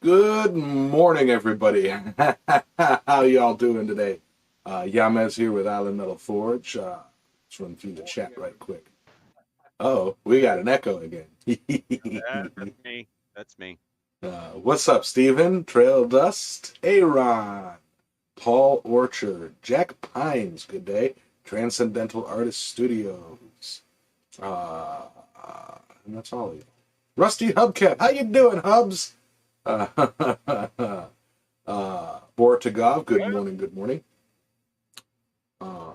Good morning, everybody. How y'all doing today? Yamez here with Island Metal Forge. Let's run through the chat right quick. Oh, we got an echo again. That's me. That's me. What's up, Steven? Trail Dust, Aaron, Paul Orchard, Jack Pines, good day. Transcendental Artist Studios. Uh, and that's all of you. Rusty Hubcap, how you doing, Hubs? Uh, Bortagov, good morning, good morning. Uh,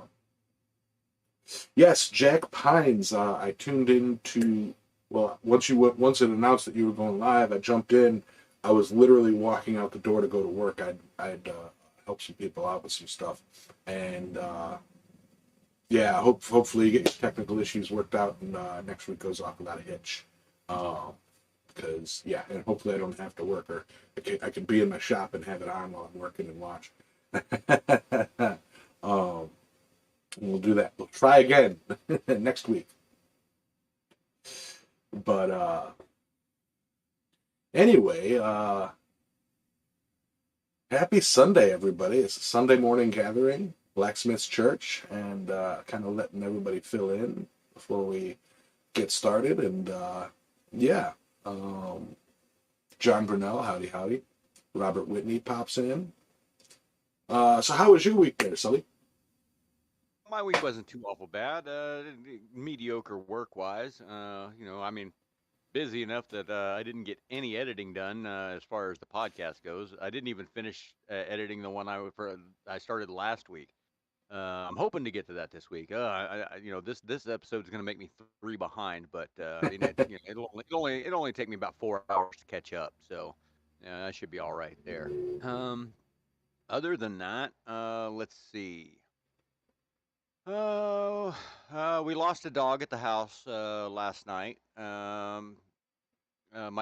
yes, Jack Pines. I tuned in to, well, once it announced that you were going live, I jumped in. I was literally walking out the door to go to work. I'd help some people out with some stuff, and yeah, hopefully you get your technical issues worked out, and next week goes off without a hitch. Because yeah, and hopefully I don't have to work, or I can be in my shop and have it on while I'm working and watch. um, we'll do that. We'll try again next week. But anyway, happy Sunday, everybody. It's a Sunday morning gathering, Blacksmiths Church, and kind of letting everybody fill in before we get started. And yeah, John Brunel, howdy, howdy. Robert Whitney pops in. So how was your week there, Sully? My week wasn't too awful bad. Mediocre work-wise. Busy enough that I didn't get any editing done as far as the podcast goes. I didn't even finish editing the one I started last week. I'm hoping to get to that this week. This episode is going to make me three behind, but it'll only take me about 4 hours to catch up. So I should be all right there. Um, Other than that, let's see. Oh, we lost a dog at the house last night. My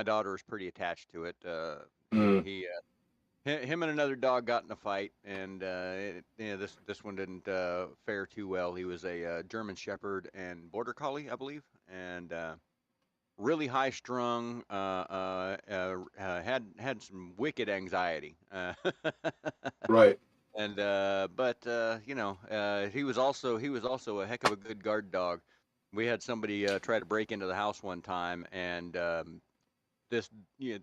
daughter is pretty attached to it. Mm, Him and another dog got in a fight, and this one didn't fare too well. He was a German Shepherd and Border Collie, I believe, and really high strung. Had some wicked anxiety. right. And but he was also a heck of a good guard dog. We had somebody try to break into the house one time, and this you know,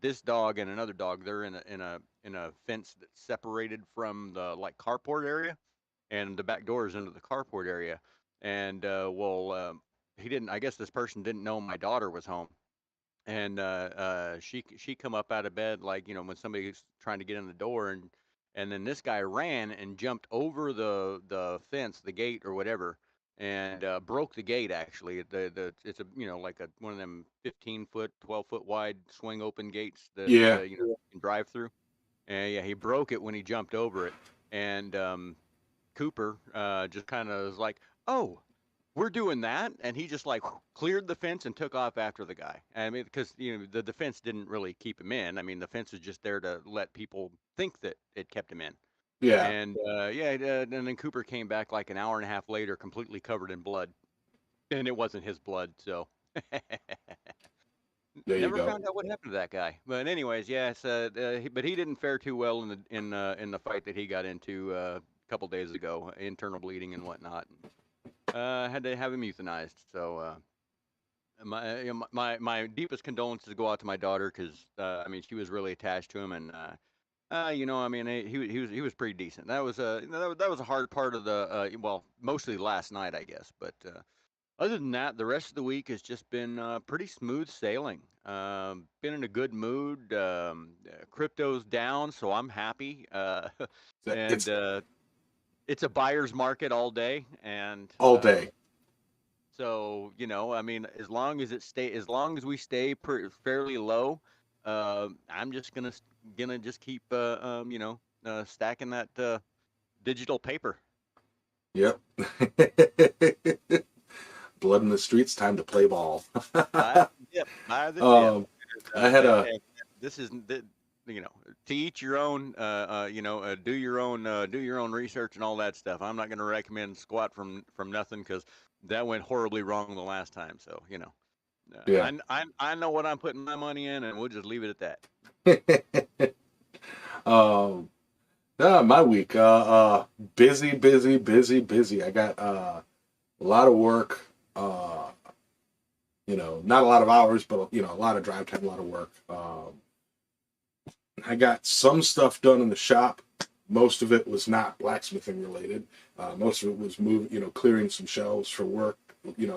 this dog and another dog, they're in a fence that's separated from the like carport area, and the back door is into the carport area. And he didn't. I guess this person didn't know my daughter was home, and she come up out of bed like when somebody's trying to get in the door, and then this guy ran and jumped over the fence, the gate or whatever, and broke the gate. Actually, the it's a like a one of them 15-foot, 12-foot wide swing open gates that Yeah. you can drive through. And yeah, he broke it when he jumped over it, and Cooper just kind of was like, "Oh, we're doing that," and he just like cleared the fence and took off after the guy. I mean, because the fence didn't really keep him in. I mean, the fence is just there to let people think that it kept him in. Yeah. And and then Cooper came back like an hour and a half later, completely covered in blood, and it wasn't his blood, so. There you Never go. found out what happened to that guy. But anyways, yes, but he didn't fare too well in the fight that he got into a couple days ago, internal bleeding and whatnot. Had to have him euthanized. So my deepest condolences go out to my daughter because I mean she was really attached to him, and I mean he was pretty decent. That was a hard part of the mostly last night I guess, but other than that, the rest of the week has just been pretty smooth sailing. Been in a good mood. Crypto's down, so I'm happy. And It's it's a buyer's market all day, and all day. so I mean, as long as we stay fairly low, I'm just gonna just keep stacking that digital paper. Yep. Blood in the streets. Time to play ball. Buy the dip. Buy the dip. um, I had a This isn't that to each your own. Do your own research and all that stuff. I'm not going to recommend squat from nothing because that went horribly wrong the last time. So yeah. I know what I'm putting my money in, and we'll just leave it at that. My week, busy, busy, busy, busy. I got a lot of work. Not a lot of hours, but a lot of drive time, a lot of work. I got some stuff done in the shop. Most of it was not blacksmithing related. Most of it was clearing some shelves for work,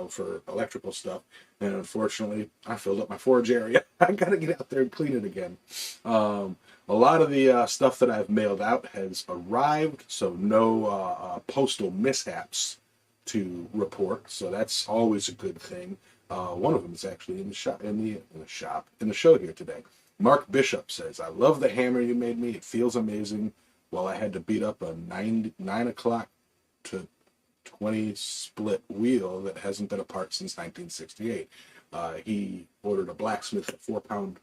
for electrical stuff. And unfortunately, I filled up my forge area. I got to get out there and clean it again. A lot of the stuff that I've mailed out has arrived, so no postal mishaps to report. So that's always a good thing. One of them is actually in the shop, in the show here today. Mark Bishop says, "I love the hammer you made me. It feels amazing. Well, I had to beat up a 9 o'clock to 20 split wheel that hasn't been apart since 1968. He ordered a 4-pound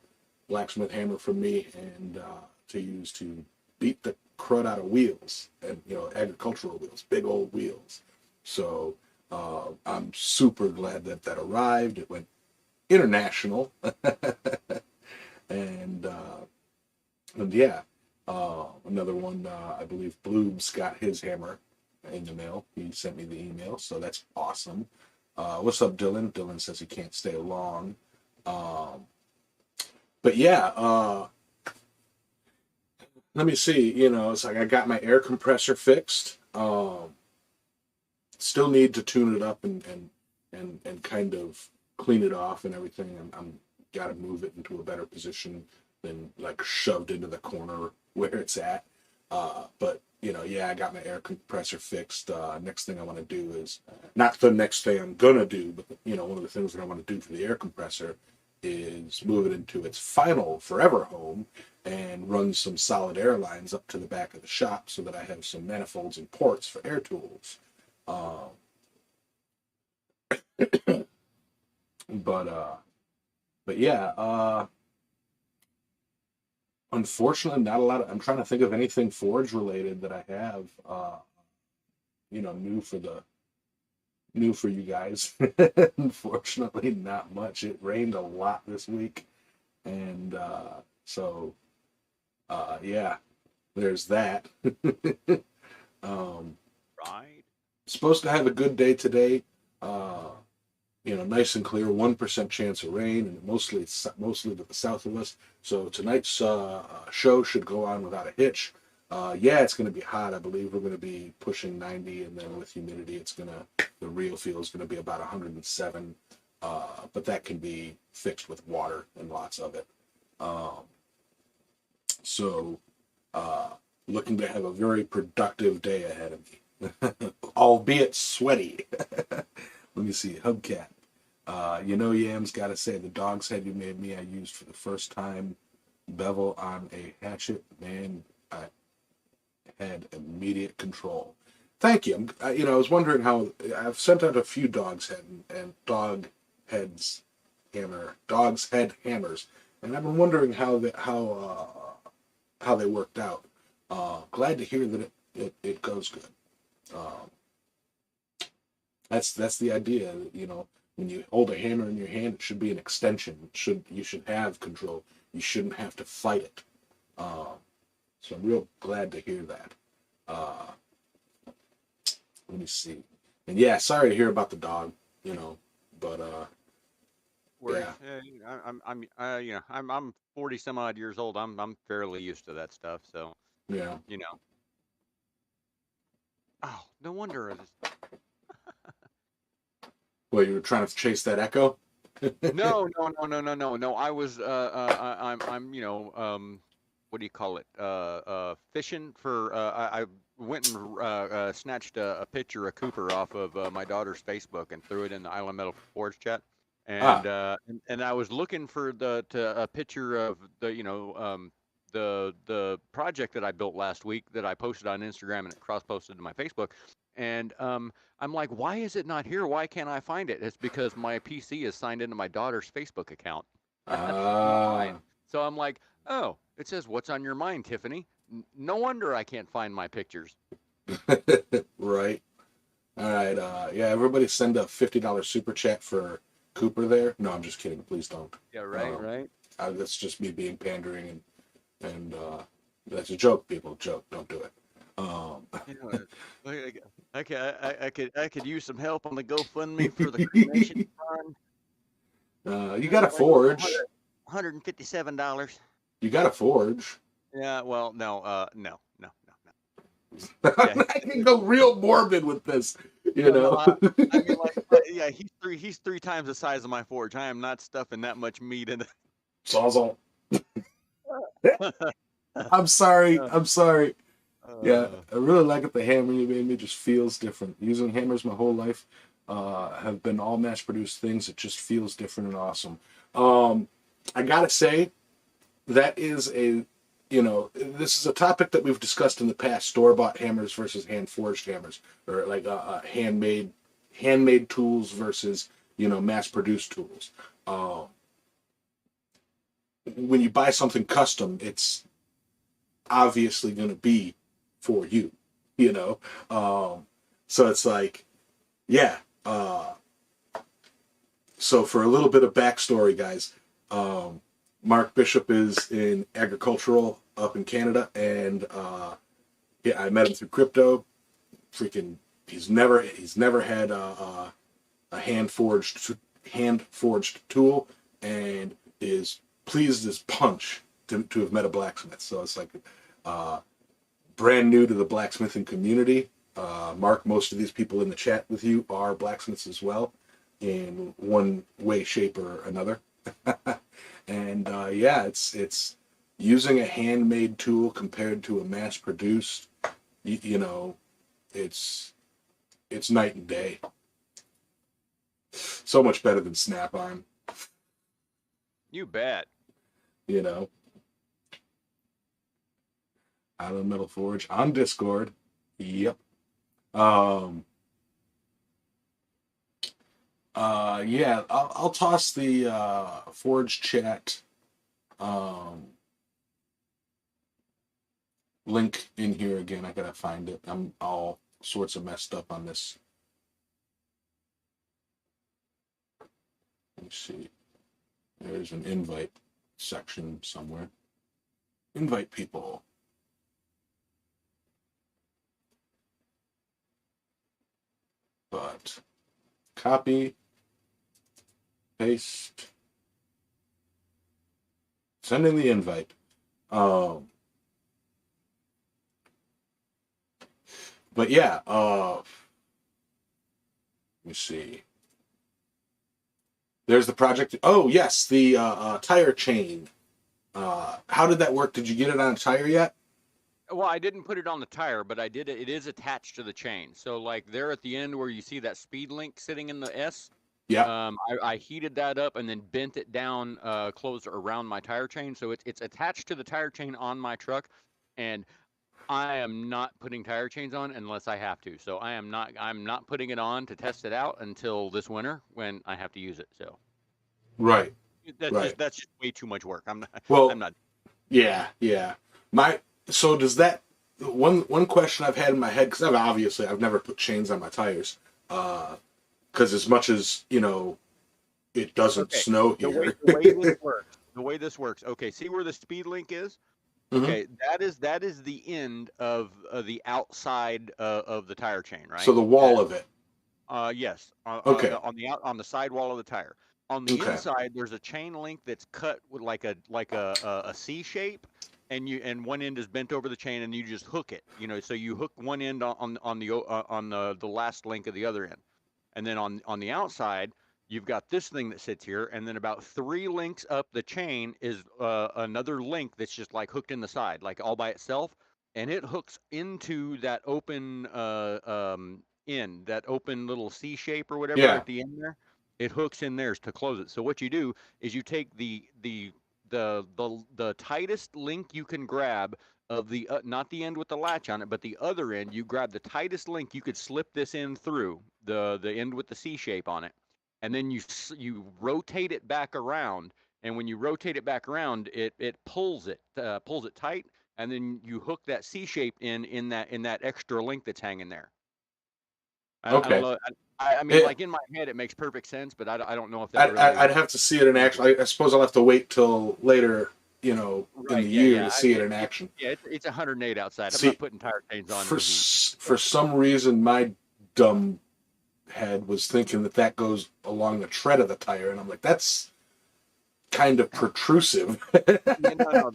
blacksmith hammer from me and to use to beat the crud out of wheels and agricultural wheels, big old wheels. So I'm super glad that arrived. It went international, and yeah, another one. I believe Bloobs got his hammer in the mail. He sent me the email, so that's awesome. What's up, Dylan? Dylan says he can't stay long. But yeah, let me see. It's like I got my air compressor fixed. Still need to tune it up and kind of clean it off and everything. I'm got to move it into a better position than like shoved into the corner where it's at. But yeah, I got my air compressor fixed. Next thing I want to do is not the next thing I'm gonna do, but one of the things that I want to do for the air compressor is move it into its final forever home and run some solid air lines up to the back of the shop so that I have some manifolds and ports for air tools. But yeah, unfortunately, not a lot of. I'm trying to think of anything forge related that I have, new for you guys. Unfortunately, not much. It rained a lot this week, and so yeah, there's that. Right. Supposed to have a good day today. Nice and clear, 1% chance of rain, and mostly to the south of us. So tonight's show should go on without a hitch. Yeah, it's going to be hot. I believe we're going to be pushing 90, and then with humidity, the real feel is going to be about 107. But that can be fixed with water and lots of it. So, looking to have a very productive day ahead of me, albeit sweaty. Let me see, hubcap. Yam's got to say, the dog's head you made me, I used for the first time. Bevel on a hatchet, man, I had immediate control. Thank you. I was wondering how I've sent out a few dog's head hammers, and I've been wondering how they worked out. Glad to hear that it goes good. That's the idea. When you hold a hammer in your hand, it should be an extension. You should have control. You shouldn't have to fight it. So I'm real glad to hear that. Let me see. And yeah, sorry to hear about the dog. But yeah. I'm 40 some odd years old. I'm fairly used to that stuff. So Yeah. Oh, no wonder. Well, you were trying to chase that echo? No. I was I'm what do you call it? Fishing for I went and snatched a picture of Cooper off of my daughter's Facebook and threw it in the Island Metal Forge chat. And I was looking for a picture of the project that I built last week that I posted on Instagram and it cross posted to my Facebook. And I'm like, why is it not here? Why can't I find it? It's because my PC is signed into my daughter's Facebook account. Not mine. So I'm like, oh, it says, what's on your mind, Tiffany? No wonder I can't find my pictures. Right. All right. Yeah, everybody send a $50 super chat for Cooper there. No, I'm just kidding. Please don't. Yeah, right. That's just me being pandering and And that's a joke, people. Joke. Don't do it. You know, I could use some help on the GoFundMe for the cremation fund. You got a forge. $157. You got a forge. Yeah, well, no. Yeah, I can go real morbid with this, you no. know. I mean, like, yeah, he's three times the size of my forge. I am not stuffing that much meat in it. Sawzall. I'm sorry. I'm sorry. Yeah, I really like it. The hammer you made me just feels different. Using hammers my whole life, have been all mass-produced things. It just feels different and awesome. I gotta say, that is this is a topic that we've discussed in the past: store-bought hammers versus hand-forged hammers, or like handmade tools versus mass-produced tools. When you buy something custom, it's obviously going to be for you, so it's like, yeah. So for a little bit of backstory, guys, Mark Bishop is in agricultural up in Canada, and yeah, I met him through crypto. Freaking, he's never had a hand forged tool, and is pleased as punch to have met a blacksmith. So it's like brand new to the blacksmithing community. Mark, most of these people in the chat with you are blacksmiths as well, in one way, shape, or another. And yeah, it's using a handmade tool compared to a mass-produced. It's night and day. So much better than Snap-on. You bet. Out of the Metal Forge on Discord. Yep. Yeah, I'll toss the Forge chat link in here again. I gotta find it. I'm all sorts of messed up on this. Let me see. There's an invite section somewhere. Invite people. But copy, paste, sending the invite. But yeah, let me see. There's the project. Oh yes, the tire chain. How did that work? Did you get it on a tire yet? Well, I didn't put it on the tire, but I did it. It is attached to the chain. So, like there at the end where you see that speed link sitting in the S, Yeah. I heated that up and then bent it down close around my tire chain. So it's attached to the tire chain on my truck, and I am not putting tire chains on unless I have to. So I'm not putting it on to test it out until this winter when I have to use it. So Right. that's just way too much work. Well, I'm not. yeah. So does that one question I've had in my head, because I've never put chains on my tires, because as much as it doesn't snow here. The way this works. Okay, see where the speed link is? Mm-hmm. Okay, that is the end of the outside of the tire chain, right? So the wall of it. Yes. Okay. On the sidewall of the tire. On the inside, there's a chain link that's cut with like a C shape, and one end is bent over the chain, and you just hook it. So you hook one end on the last link of the other end, and then on the outside, you've got this thing that sits here, and then about 3 links up the chain is another link that's just like hooked in the side, like all by itself, and it hooks into that open end, that open little C shape or whatever at the end there. It hooks in there to close it. So what you do is you take the tightest link you can grab of the not the end with the latch on it, but the other end. You grab the tightest link you could slip this in through the end with the C shape on it, and then you rotate it back around. And when you rotate it back around, it pulls it tight, and then you hook that C shape in that extra link that's hanging there. I don't know. I mean, like in my head, it makes perfect sense, but I don't know if that really. I'd have to see it in action. I suppose I'll have to wait till later in Right. the Yeah. year Yeah. to see it in It, action. yeah. It's 108 outside. I'm not See, putting tire chains on in for the heat. for some reason, my dumb head was thinking that goes along the tread of the tire, and I'm like, that's kind of protrusive. Yeah, no,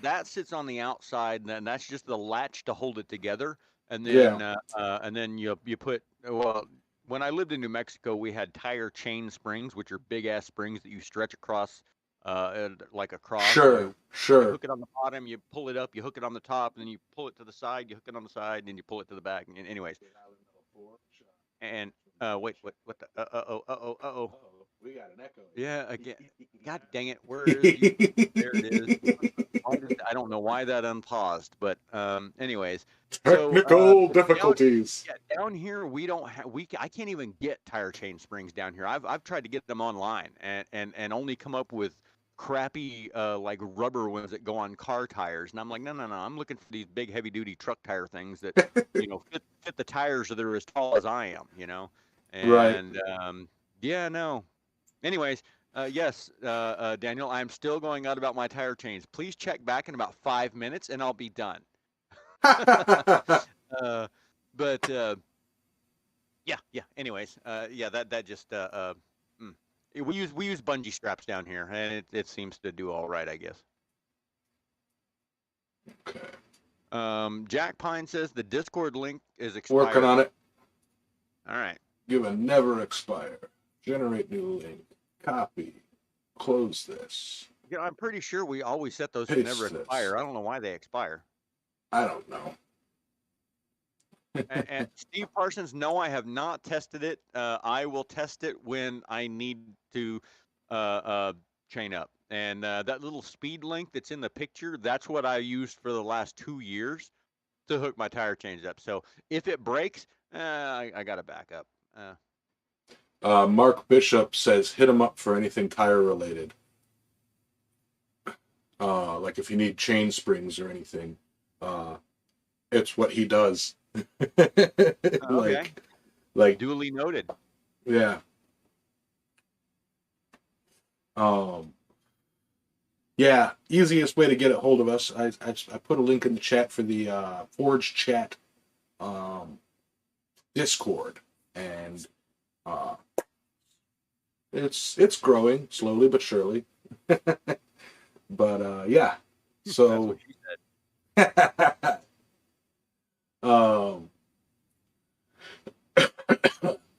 that sits on the outside, and then that's just the latch to hold it together. Yeah, And then you put well. When I lived in New Mexico, we had tire chain springs, which are big ass springs that you stretch across, like a cross. sure, You sure. hook it on the bottom, you pull it up, you hook it on the top, and then you pull it to the side, you hook it on the side, and then you pull it to the back. And anyways, and what the oh. We got an echo Yeah, again. God dang it, where is you? here. There it is. I don't know why that unpaused, but anyways, so Technical down difficulties. yeah, down here we don't have I can't even get tire chain springs down here. I've tried to get them online and only come up with crappy like rubber ones that go on car tires, and I'm like, no, I'm looking for these big heavy duty truck tire things that fit the tires that are as tall as I am. Right. And yeah, no. Anyways, yes, Daniel, I'm still going out about my tire chains. Please check back in about 5 minutes, and I'll be done. uh, but yeah. Anyways, yeah, that just we use bungee straps down here, and it seems to do all right, I guess. Okay. Jack Pine says the Discord link is Working expired. on it. All right. Give a never expire. Generate new link. Copy. Close this. I'm pretty sure we always set those to never Paste this. expire. I don't know why they expire. I don't know. And Steve Parsons, no, I have not tested it. I will test it when I need to chain up. And that little speed link that's in the picture, that's what I used for the last 2 years to hook my tire chains up. So if it breaks, I got to back up. Mark Bishop says hit him up for anything tire related. Like if you need chain springs or anything. It's what he does. Okay. Like Duly noted. yeah. Yeah, easiest way to get a hold of us. I put a link in the chat for the Forge Chat Discord, and it's growing slowly but surely. But yeah, so That's what she said.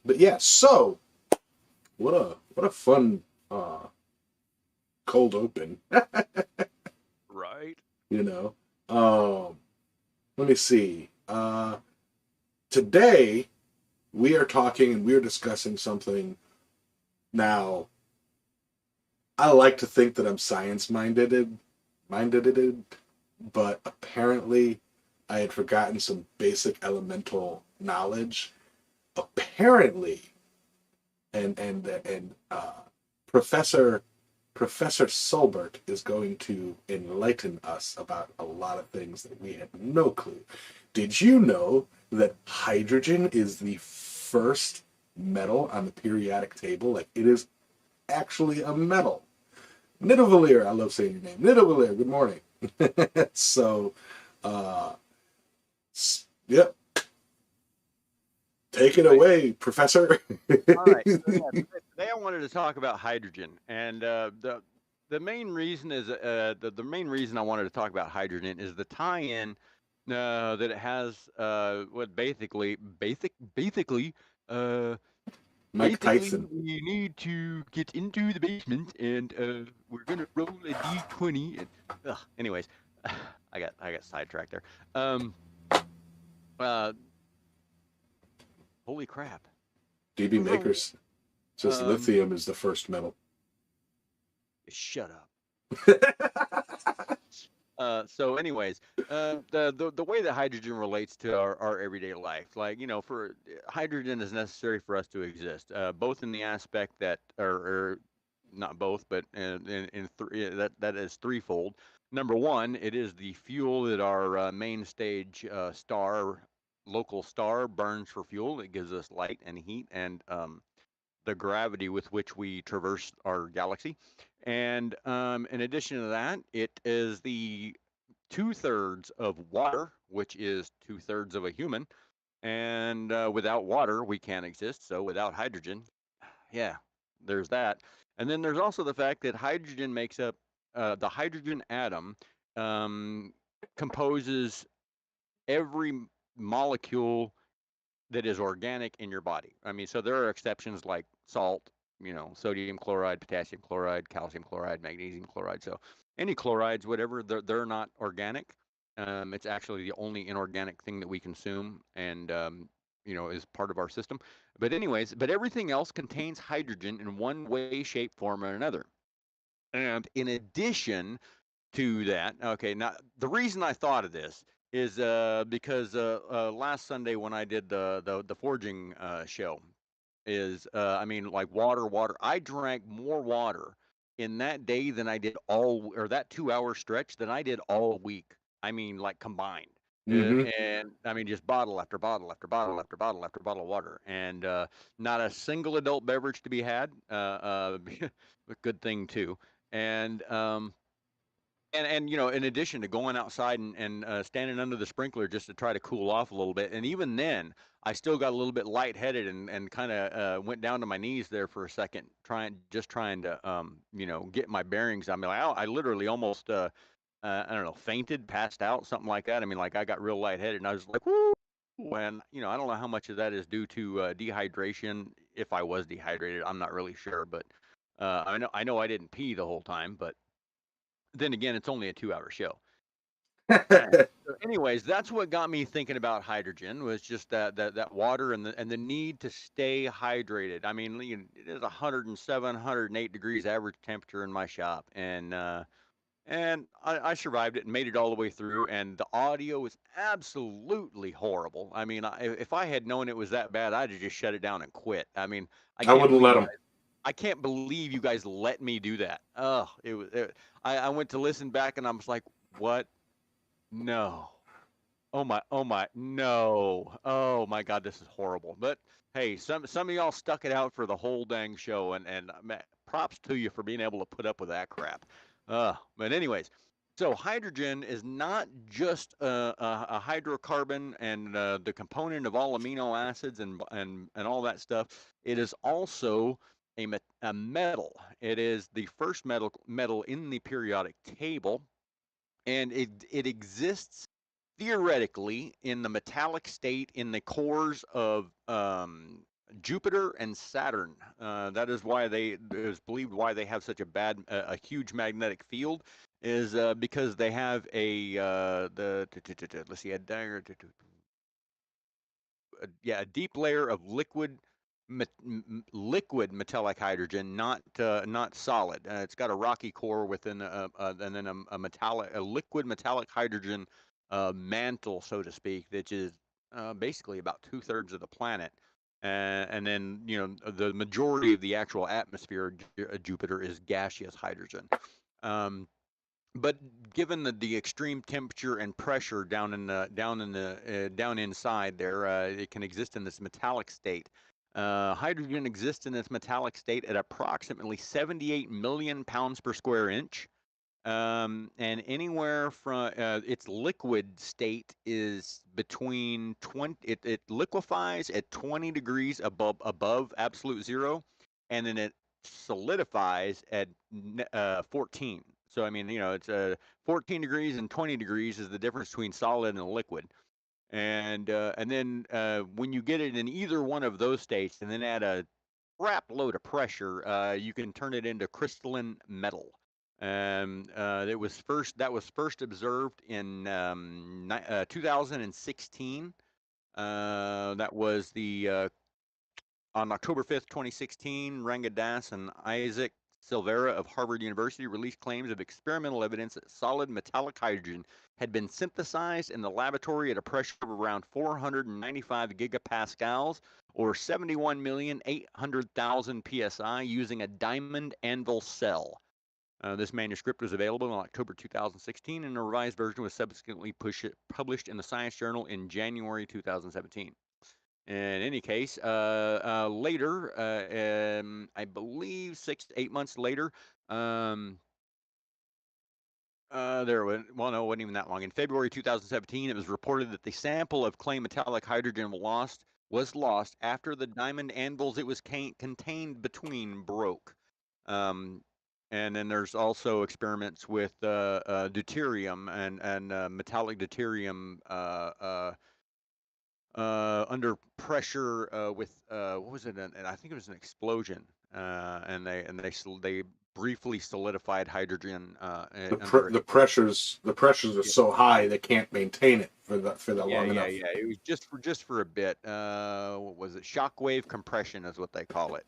But yeah, so what a fun cold open. Right. Let me see. Today we are talking and we're discussing something. Now, I like to think that I'm science minded, but apparently I had forgotten some basic elemental knowledge. Apparently, and Professor Solbert is going to enlighten us about a lot of things that we had no clue. Did you know that hydrogen is the first metal on the periodic table? Like, it is actually a metal. Nidovalir, I love saying your name. Nidovalir, good morning. So, yep. Take it away, Professor. All right. So yeah, today I wanted to talk about hydrogen, and the main reason is the main reason I wanted to talk about hydrogen is the tie-in that it has. What basically. Mike Basically, Tyson. we need to get into the basement, and we're gonna roll a d20. And, anyways, I got sidetracked there. Holy crap! DB Makers says lithium is the first metal. Shut up. So anyways, the way that hydrogen relates to our everyday life, like, for hydrogen is necessary for us to exist, both in the aspect that, or not both, but that is threefold. Number one, it is the fuel that our main stage local star burns for fuel. It gives us light and heat and the gravity with which we traverse our galaxy. And in addition to that, it is the 2/3 of water, which is 2/3 of a human. And without water, we can't exist. So without hydrogen, yeah, there's that. And then there's also the fact that hydrogen makes up the hydrogen atom um, composes every molecule that is organic in your body. I mean, so there are exceptions like salt, sodium chloride, potassium chloride, calcium chloride, magnesium chloride. So any chlorides, whatever, they're not organic. It's actually the only inorganic thing that we consume and, is part of our system. But anyways, but everything else contains hydrogen in one way, shape, form, or another. And in addition to that, okay, now the reason I thought of this is because last Sunday when I did the forging show, is I mean, like water. I drank more water in that day than I did or that 2 hour stretch than I did all week. I mean, like combined. Mm-hmm. And I mean, just bottle after bottle after bottle after bottle after bottle of water, and not a single adult beverage to be had. A good thing too. And in addition to going outside and standing under the sprinkler just to try to cool off a little bit, and even then, I still got a little bit lightheaded and kind of went down to my knees there for a second, trying to get my bearings. I mean, I literally almost I don't know, fainted, passed out, something like that. I mean, like I got real lightheaded, and I was like, woo. When I don't know how much of that is due to dehydration. If I was dehydrated, I'm not really sure, but I know I didn't pee the whole time, but then again, it's only a 2 hour show. So anyways, that's what got me thinking about hydrogen was just that water and the need to stay hydrated. I mean, it is 107, 108 degrees average temperature in my shop, and I survived it and made it all the way through. And the audio was absolutely horrible. I mean, if I had known it was that bad, I'd have just shut it down and quit. I mean, I I can't wouldn't believe let you them. guys. I can't believe you guys let me do that. Oh, it was. I went to listen back and I was like, what? No. Oh my, no. Oh my God, this is horrible. But hey, some of y'all stuck it out for the whole dang show, and props to you for being able to put up with that crap. But anyways, so hydrogen is not just a hydrocarbon and the component of all amino acids and all that stuff. It is also a metal. It is the first metal in the periodic table, and it exists theoretically in the metallic state in the cores of Jupiter and Saturn. That is why it is believed why they have such a huge magnetic field is because they have let's see, a deep layer of liquid metallic hydrogen, not solid. It's got a rocky core within, and then a liquid metallic hydrogen mantle, so to speak, that is basically about 2/3 of the planet. And then the majority of the actual atmosphere of Jupiter is gaseous hydrogen. Um, but given the extreme temperature and pressure down inside there, it can exist in this metallic state. Hydrogen exists in this metallic state at approximately 78 million pounds per square inch. And anywhere from its liquid state is between 20, it liquefies at 20 degrees above absolute zero, and then it solidifies at 14. So I mean, it's 14 degrees and 20 degrees is the difference between solid and liquid. And then when you get it in either one of those states, and then add a crap load of pressure, you can turn it into crystalline metal. That was first observed in 2016. That was the On October 5th, 2016, Rangadas and Isaac Silvera of Harvard University released claims of experimental evidence that solid metallic hydrogen had been synthesized in the laboratory at a pressure of around 495 gigapascals or 71,800,000 psi using a diamond anvil cell. This manuscript was available in October 2016, and a revised version was subsequently published in the Science Journal in January 2017. In any case, later, I believe 6 to 8 months later, um, well, no, it wasn't even that long. In February 2017, it was reported that the sample of clay metallic hydrogen was lost after the diamond anvils it was contained between broke. Um, and then there's also experiments with deuterium and metallic deuterium under pressure with what was it? And I think it was an explosion, and they briefly solidified hydrogen under. The pressures are Yeah, so high they can't maintain it for that yeah, long yeah, enough. yeah. It was just for a bit. What was it? Shockwave compression is what they call it.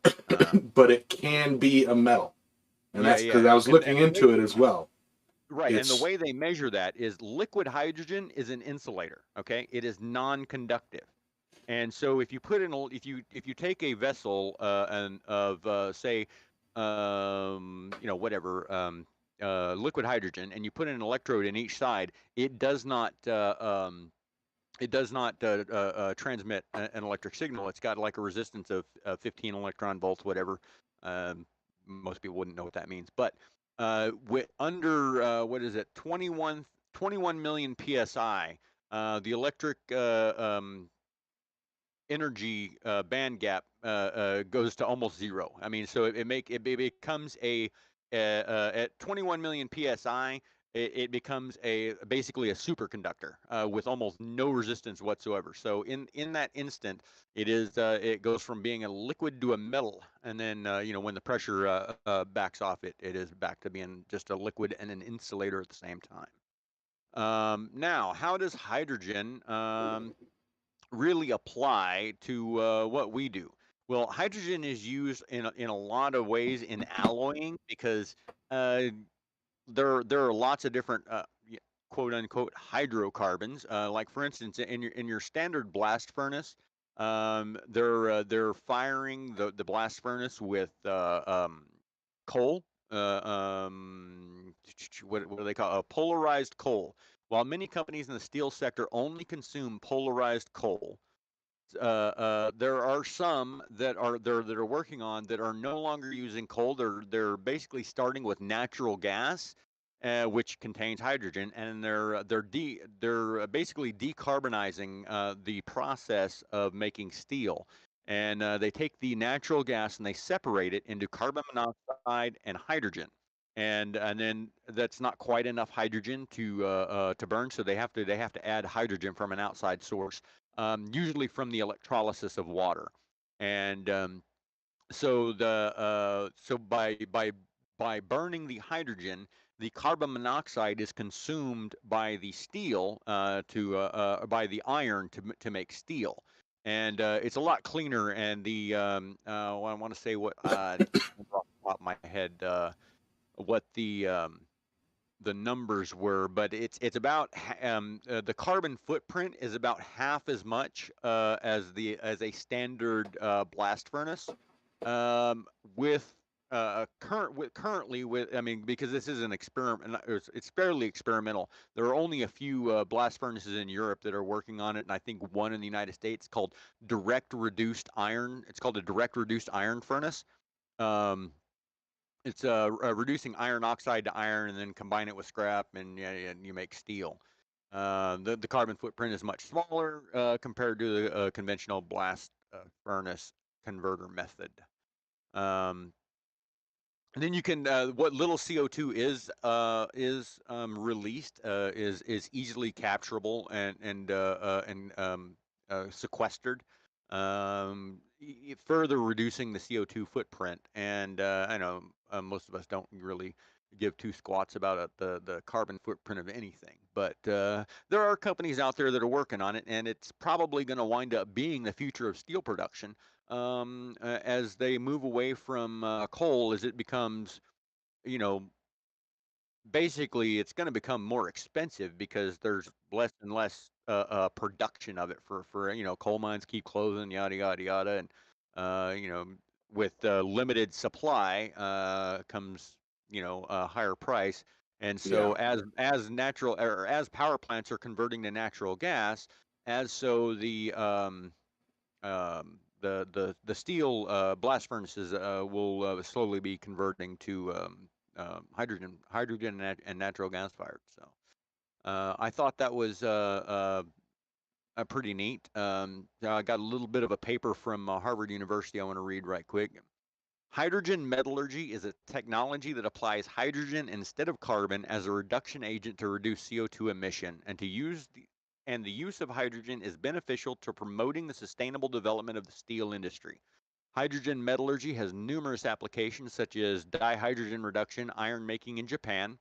But it can be a metal, and Yeah, that's yeah, because I was and looking the way into it as well. right, and the It's way they measure that is liquid hydrogen is an insulator. Okay, it is non-conductive. And so if you put in if you take a vessel and of say whatever liquid hydrogen, and you put in an electrode in each side, it does not transmit an electric signal. It's got like a resistance of 15 electron volts, whatever. Um, Most people wouldn't know what that means, but under what is it, 21 million psi, the electric energy band gap goes to almost zero. I mean, so it becomes at 21 million psi. It becomes basically a superconductor with almost no resistance whatsoever. So in that instant, it goes from being a liquid to a metal, and then when the pressure backs off, it is back to being just a liquid and an insulator at the same time. Now, how does hydrogen really apply to what we do? Well, hydrogen is used in a lot of ways in alloying because uh, there are lots of different quote unquote hydrocarbons. Like for instance, in your standard blast furnace, they're firing the blast furnace with coal. What do they call polarized coal? While many companies in the steel sector only consume polarized coal, there are some that are working on that are no longer using coal. They're basically starting with natural gas, which contains hydrogen, and they're basically decarbonizing the process of making steel. And they take the natural gas and they separate it into carbon monoxide and hydrogen. And then that's not quite enough hydrogen to burn, so they have to add hydrogen from an outside source, usually from the electrolysis of water. And so by burning the hydrogen, the carbon monoxide is consumed by the steel to by the iron to make steel. And it's a lot cleaner. And well, I want to say what I can't remember off the top of my head what the numbers were, but it's about the carbon footprint is about half as much as a standard blast furnace. Um, with currently with I mean, because this is an experiment, it's fairly experimental. There are only a few blast furnaces in Europe that are working on it, and I think one in the United States called direct reduced iron. It's called a direct reduced iron furnace. Um, it's reducing iron oxide to iron and then combine it with scrap, and yeah, and you make steel. The carbon footprint is much smaller compared to the conventional blast furnace converter method. Um, and then you can what little CO2 is released is easily capturable and sequestered, further reducing the CO2 footprint. And I know most of us don't really give two squats about the carbon footprint of anything, but there are companies out there that are working on it, and it's probably going to wind up being the future of steel production as they move away from coal, as it becomes, you know, basically it's going to become more expensive because there's less and less production of it for coal mines keep closing, yada yada yada, and uh, you know with limited supply comes a higher price. And Yeah, so as power plants are converting to natural gas, as so the steel blast furnaces will slowly be converting to hydrogen and natural gas fired. So I thought that was pretty neat. I got a little bit of a paper from Harvard University I want to read right quick. Hydrogen metallurgy is a technology that applies hydrogen instead of carbon as a reduction agent to reduce CO2 emission, and the use of hydrogen is beneficial to promoting the sustainable development of the steel industry. Hydrogen metallurgy has numerous applications such as dihydrogen reduction, iron making in Japan,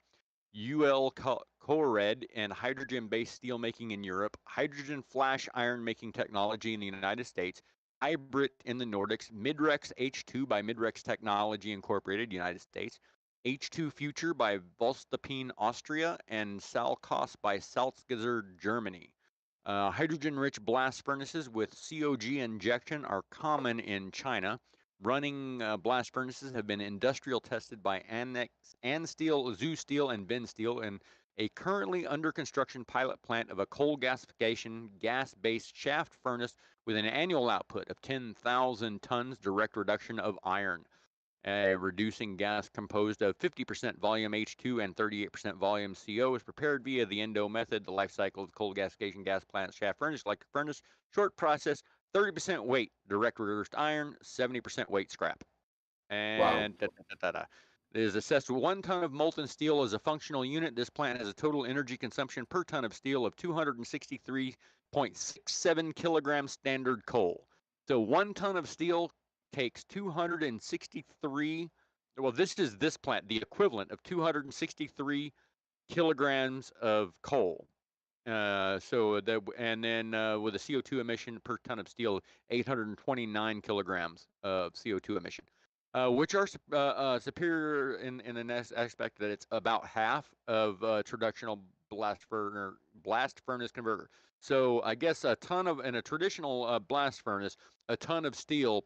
UL Cored and hydrogen-based steel making in Europe, hydrogen flash iron making technology in the United States, Hybrid in the Nordics, Midrex H2 by Midrex Technology Incorporated, United States, H2 Future by Voestalpine, Austria, and Salkos by Salzgitter, Germany. Hydrogen-rich blast furnaces with COG injection are common in China. Running blast furnaces have been industrial tested by Ansteel, Zoo Steel, and Ben Steel, and a currently under construction pilot plant of a coal gasification gas-based shaft furnace with an annual output of 10,000 tons direct reduction of iron. A reducing gas composed of 50% volume H2 and 38% volume CO is prepared via the endo method. The life cycle of coal gasification gas plant shaft furnace, electric furnace, short process, 30% weight direct reduced iron, 70% weight scrap. Wow. And It is assessed 1 ton of molten steel as a functional unit. This plant has a total energy consumption per ton of steel of 263.67 kilograms standard coal. So 1 ton of steel takes 263. Well, this is this plant, the equivalent of 263 kilograms of coal. And then with a CO2 emission per ton of steel, 829 kilograms of CO2 emission, which are superior in an aspect that it's about half of traditional blast furnace converter. So I guess a ton of in a traditional blast furnace, a ton of steel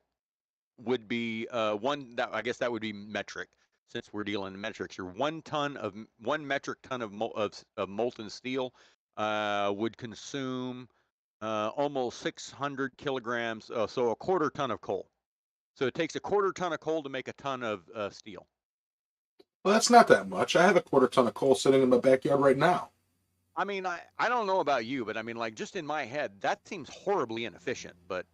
would be one. That I guess that would be metric. Since we're dealing in metrics, your 1 metric ton of molten steel would consume almost 600 kilograms, so a quarter ton of coal. So it takes a quarter ton of coal to make a ton of steel. Well, that's not that much. I have a quarter ton of coal sitting in my backyard right now. I mean, I don't know about you, but I mean, like, just in my head, that seems horribly inefficient. But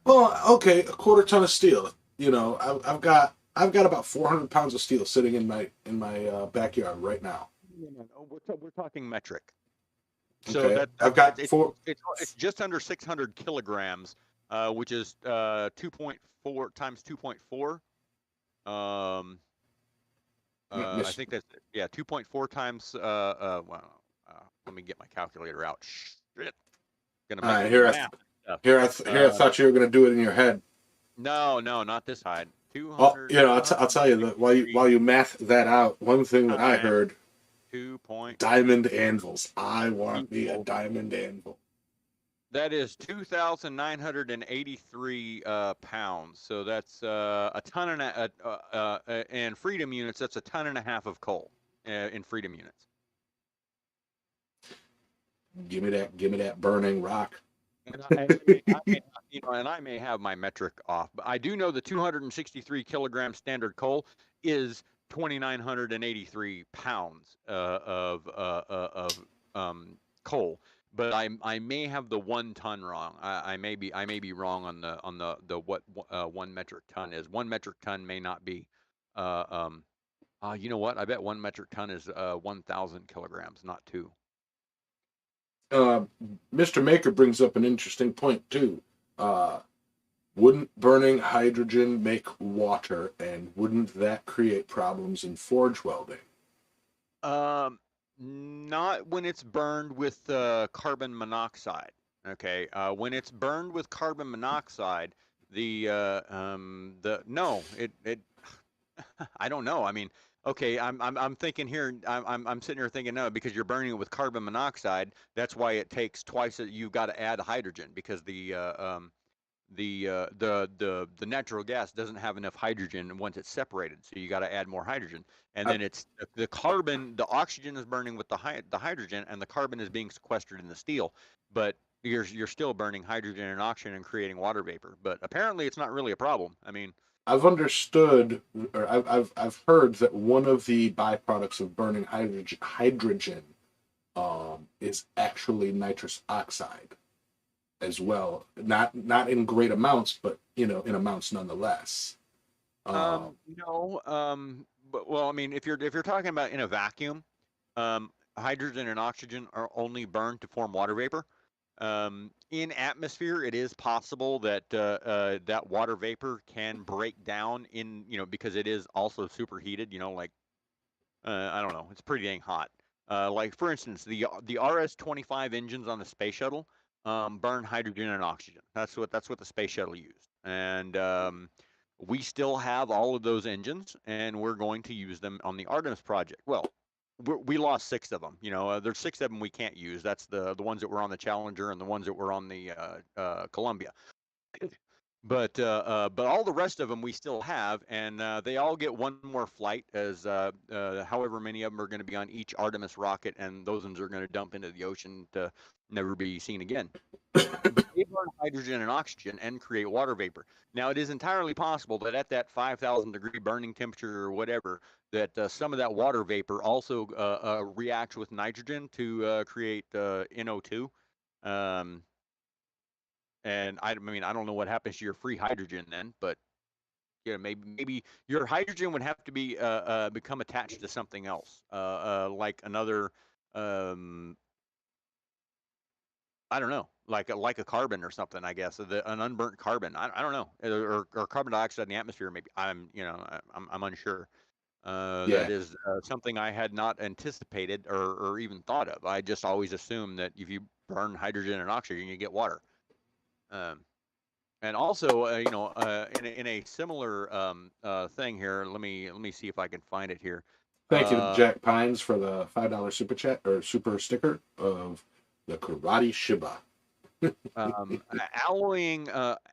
Well, okay, a quarter ton of steel. You know, I've got about 400 pounds of steel sitting in my backyard right now. no, we're talking metric. So Okay, I've got four. it's just under 600 kilograms, which is 2.4 times 2.4. Um, I think that's 2.4 times. Well, let me get my calculator out. Shit, gonna All make right, me do math. here I thought you were gonna do it in your head. No, not this side. Oh, 200 I'll tell you that while you math that out, one thing that I times heard: 2. diamond anvils. I want me a diamond anvil. That is 2,983 pounds. So that's a ton and freedom units. That's a ton and a half of coal in freedom units. Give me that burning rock. And I may have my metric off, but I do know the 263 kilogram standard coal is 2,983 pounds of coal. But I may have the 1 ton wrong. I may be wrong on the what 1 metric ton is. 1 metric ton may not be. You know what? I bet 1 metric ton is 1,000 kilograms, not 2. uh, Mr. Maker brings up an interesting point too. Uh, wouldn't burning hydrogen make water, and wouldn't that create problems in forge welding? Not when it's burned with carbon monoxide. Okay, when it's burned with carbon monoxide, the no, it I don't know. I mean, okay, I'm thinking here. I'm sitting here thinking no, because you're burning it with carbon monoxide. That's why it takes twice. You've got to add hydrogen because the natural gas doesn't have enough hydrogen once it's separated, so you got to add more hydrogen. And I, then it's the carbon, the oxygen is burning with the hydrogen, and the carbon is being sequestered in the steel. But you're still burning hydrogen and oxygen and creating water vapor. But apparently, it's not really a problem. I mean, I've understood, or I've heard that one of the byproducts of burning hydrogen is actually nitrous oxide as well. Not in great amounts, but in amounts nonetheless. no, but well, I mean, if you're talking about in a vacuum, hydrogen and oxygen are only burned to form water vapor. In atmosphere, it is possible that that water vapor can break down in, because it is also superheated. Like I don't know, it's pretty dang hot. Like for instance, the RS-25 engines on the space shuttle burn hydrogen and oxygen. That's what the space shuttle used, and we still have all of those engines, and we're going to use them on the Artemis project. Well, we lost 6 of them. There's 6 of them we can't use. That's the ones that were on the Challenger and the ones that were on the Columbia. But all the rest of them we still have, and they all get one more flight, as however many of them are going to be on each Artemis rocket, and those ones are going to dump into the ocean to never be seen again. But they burn hydrogen and oxygen and create water vapor. Now, it is entirely possible that at that 5,000 degree burning temperature or whatever, that some of that water vapor also reacts with nitrogen to create NO2. Um, and I mean, I don't know what happens to your free hydrogen then, but maybe your hydrogen would have to be become attached to something else, like another, um, I don't know, like a carbon or something, I guess, an unburnt carbon. I don't know, or carbon dioxide in the atmosphere. Maybe I'm unsure. That Yeah, is something I had not anticipated or even thought of. I just always assumed that if you burn hydrogen and oxygen, you get water. Um, And also, in a similar thing here, let me see if I can find it here. thank you to Uh, Jack Pines for the $5 super chat or super sticker of the Karate Shiba.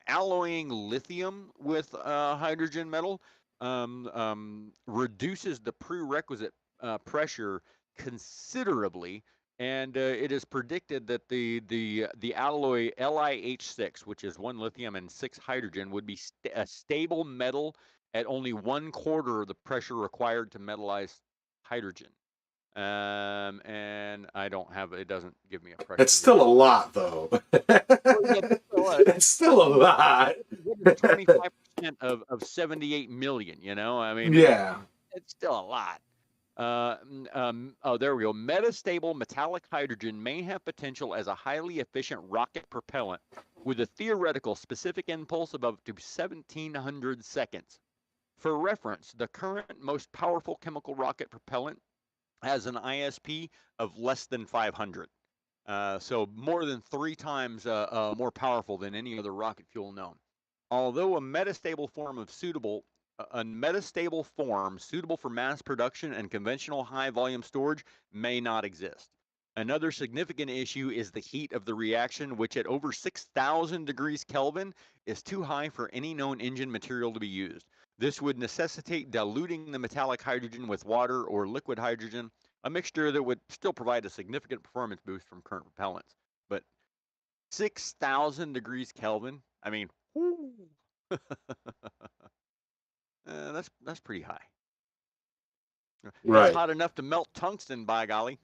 alloying lithium with hydrogen metal reduces the prerequisite pressure considerably, and it is predicted that the alloy LiH6, which is 1 lithium and 6 hydrogen, would be a stable metal at only 1/4 of the pressure required to metallize hydrogen. And I don't have it. It doesn't give me a It's pressure here. still a lot, though. Well, yeah, that's still It's still a lot. what is 25% of 78 million, I mean, Yeah. it's still a lot. Oh, there we go. Metastable metallic hydrogen may have potential as a highly efficient rocket propellant with a theoretical specific impulse of up to 1,700 seconds. For reference, the current most powerful chemical rocket propellant has an ISP of less than 500. So more than 3 times more powerful than any other rocket fuel known. Although a metastable form suitable for mass production and conventional high volume storage may not exist. Another significant issue is the heat of the reaction, which at over 6,000 degrees Kelvin is too high for any known engine material to be used. This would necessitate diluting the metallic hydrogen with water or liquid hydrogen, a mixture that would still provide a significant performance boost from current propellants. But 6,000 degrees Kelvin, I mean, that's pretty high. That's Right. hot enough to melt tungsten, by golly.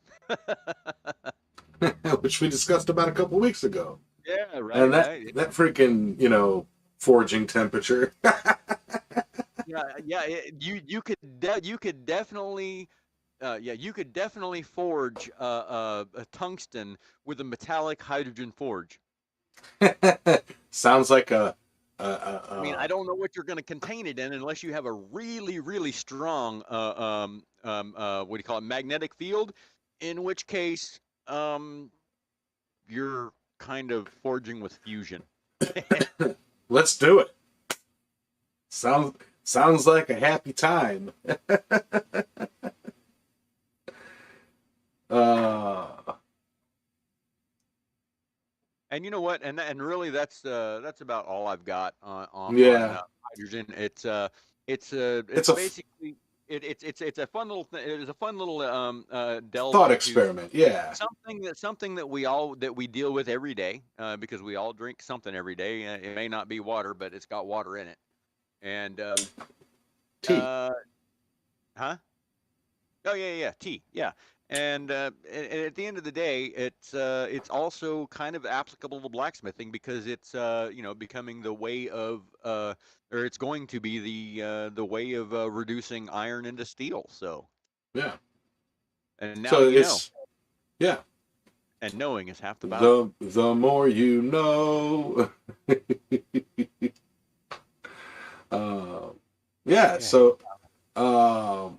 Which we discussed about a couple weeks ago. Yeah, And right, that right. that freaking, forging temperature. Yeah, yeah. You could definitely you could definitely forge a tungsten with a metallic hydrogen forge. Sounds like I mean, I don't know what you're going to contain it in unless you have a really, really strong, what do you call it, magnetic field, in which case, you're kind of forging with fusion. let's do it. Sounds like a happy time. uh And you know what? And really, that's about all I've got on yeah. hydrogen. It's It's a basically it's a fun little it is a fun little delve Thought into experiment. Yeah. something that we deal with every day, because we all drink something every day. It may not be water, but it's got water in it. And Tea. uh, huh? Oh yeah, tea. Yeah. And at the end of the day, it's also kind of applicable to blacksmithing, because it's becoming the way of or it's going to be the way of reducing iron into steel. So, Yeah. and now So you know, it's yeah. and knowing is half the battle. The more you know. uh, yeah. Yeah. So um,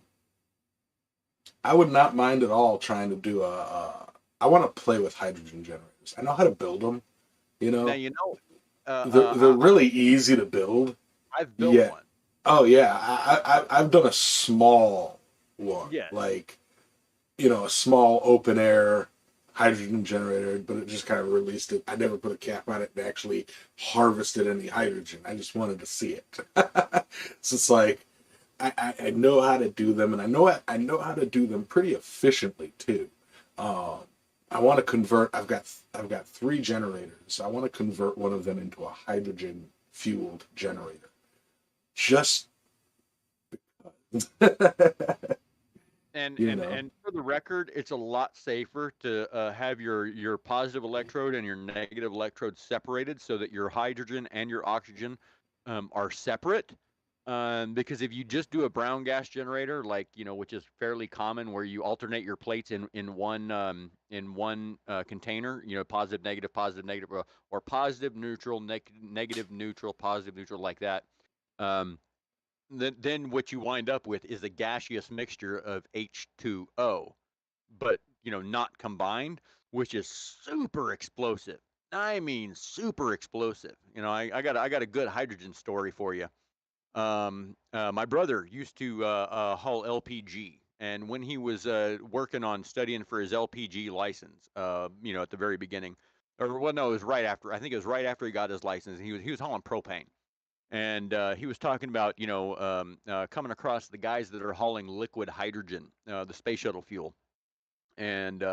I would not mind at all trying to do I want to play with hydrogen generators. I know how to build them. You Now know, you know, they're really easy to build. I've built Yeah. one. Oh yeah. I've done a small one, Yes. like a small open air hydrogen generator, but it just kind of released it. I never put a cap on it and actually harvested any hydrogen. I just wanted to see it. So it's like I know how to do them, and I know how to do them pretty efficiently too. Um, I want to convert. I've got 3 generators. I want to convert one of them into a hydrogen fueled generator. Just And you and know. and for the record, it's a lot safer to have your positive electrode and your negative electrode separated, so that your hydrogen and your oxygen are separate. Because if you just do a brown gas generator, like which is fairly common, where you alternate your plates in one container, positive negative, or positive neutral, negative neutral, positive neutral, like that. Um, then what you wind up with is a gaseous mixture of H2O, but not combined, which is super explosive. I mean, super explosive. I got a good hydrogen story for you. My brother used to haul LPG, and when he was working on studying for his LPG license, at the very beginning, or well, no, it was right after. I think it was right after he got his license. He was hauling propane, and he was talking about coming across the guys that are hauling liquid hydrogen, the space shuttle fuel. And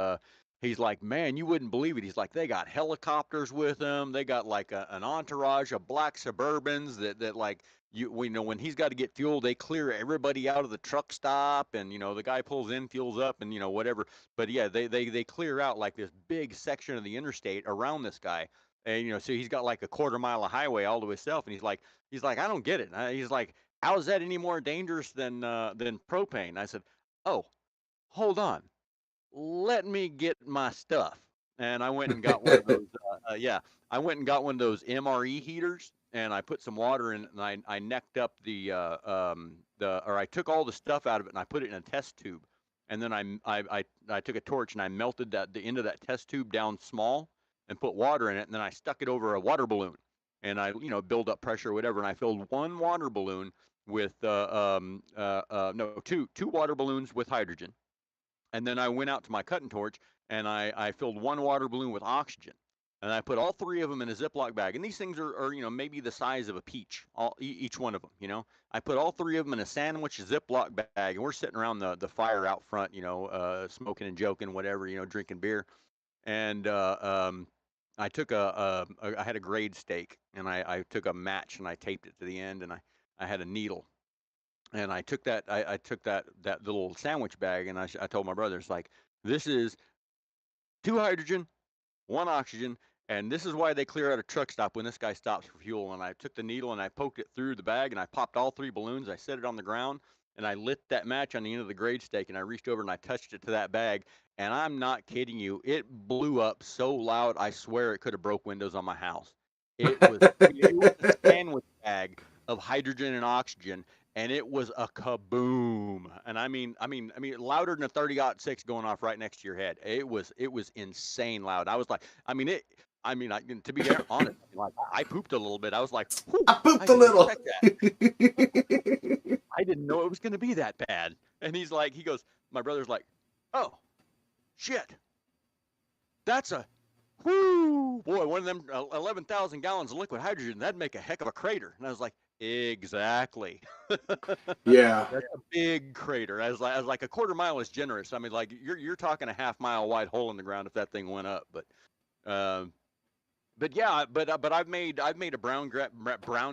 he's like, man, you wouldn't believe it. He's like, they got helicopters with them. They got like an entourage of black Suburbans that like we know when he's got to get fuel, they clear everybody out of the truck stop, and the guy pulls in, fuels up, and whatever. But yeah, they clear out like this big section of the interstate around this guy. And so he's got like a quarter-mile of highway all to himself, and he's like, I don't get it. He's like, how is that any more dangerous than propane? I said, oh, hold on, let me get my stuff. And I went and got one of those. Yeah, I went and got one of those MRE heaters, and I put some water in it, and I necked up or I took all the stuff out of it, and I put it in a test tube, and then I took a torch and I melted the end of that test tube down small, and put water in it, and then I stuck it over a water balloon, and I build up pressure or whatever, and I filled one water balloon with no, two water balloons with hydrogen, and then I went out to my cutting torch, and I filled one water balloon with oxygen. And I put all 3 of them in a Ziploc bag. And these things are maybe the size of a peach, each one of them. I put all 3 of them in a sandwich Ziploc bag. And we're sitting around the fire out front, smoking and joking, whatever, drinking beer. And I took I had a grade stake, and I took a match and I taped it to the end, and I had a needle, and I took that little sandwich bag, and I told my brother, it's like, this is 2 hydrogen, 1 oxygen, and this is why they clear out a truck stop when this guy stops for fuel. And I took the needle and I poked it through the bag, and I popped all 3 balloons. I set it on the ground, and I lit that match on the end of the grade stake, and I reached over and I touched it to that bag, and I'm not kidding you, it blew up so loud, I swear it could have broke windows on my house. It was a sandwich bag of hydrogen and oxygen, and it was a kaboom. And I mean, louder than a 30-06 going off right next to your head. It was insane loud. I was like, I mean it. I mean, to be honest, like, I pooped a little bit. I was like, whew, I I pooped a didn't little. expect that. I didn't know it was going to be that bad. And he goes, my brother's like, oh shit, that's a whoo boy, one of them 11,000 gallons of liquid hydrogen. That'd make a heck of a crater. And I was like, Exactly. Yeah. That's a big crater. As like a quarter mile is generous. I mean, like you're talking a half-mile wide hole in the ground if that thing went up. Um, but yeah, but I've made a brown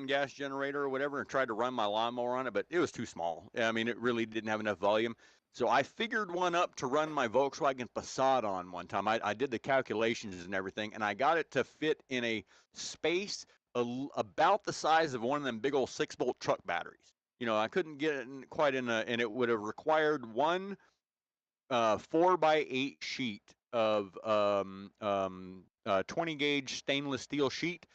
gas generator or whatever and tried to run my lawnmower on it, but it was too small. I mean, it really didn't have enough volume. So I figured one up to run my Volkswagen Passat on one time. I did the calculations and everything, and I got it to fit in a space about the size of one of them big old 6-volt truck batteries. I couldn't get it quite and it would have required one 4x8 sheet of 20 gauge stainless steel sheet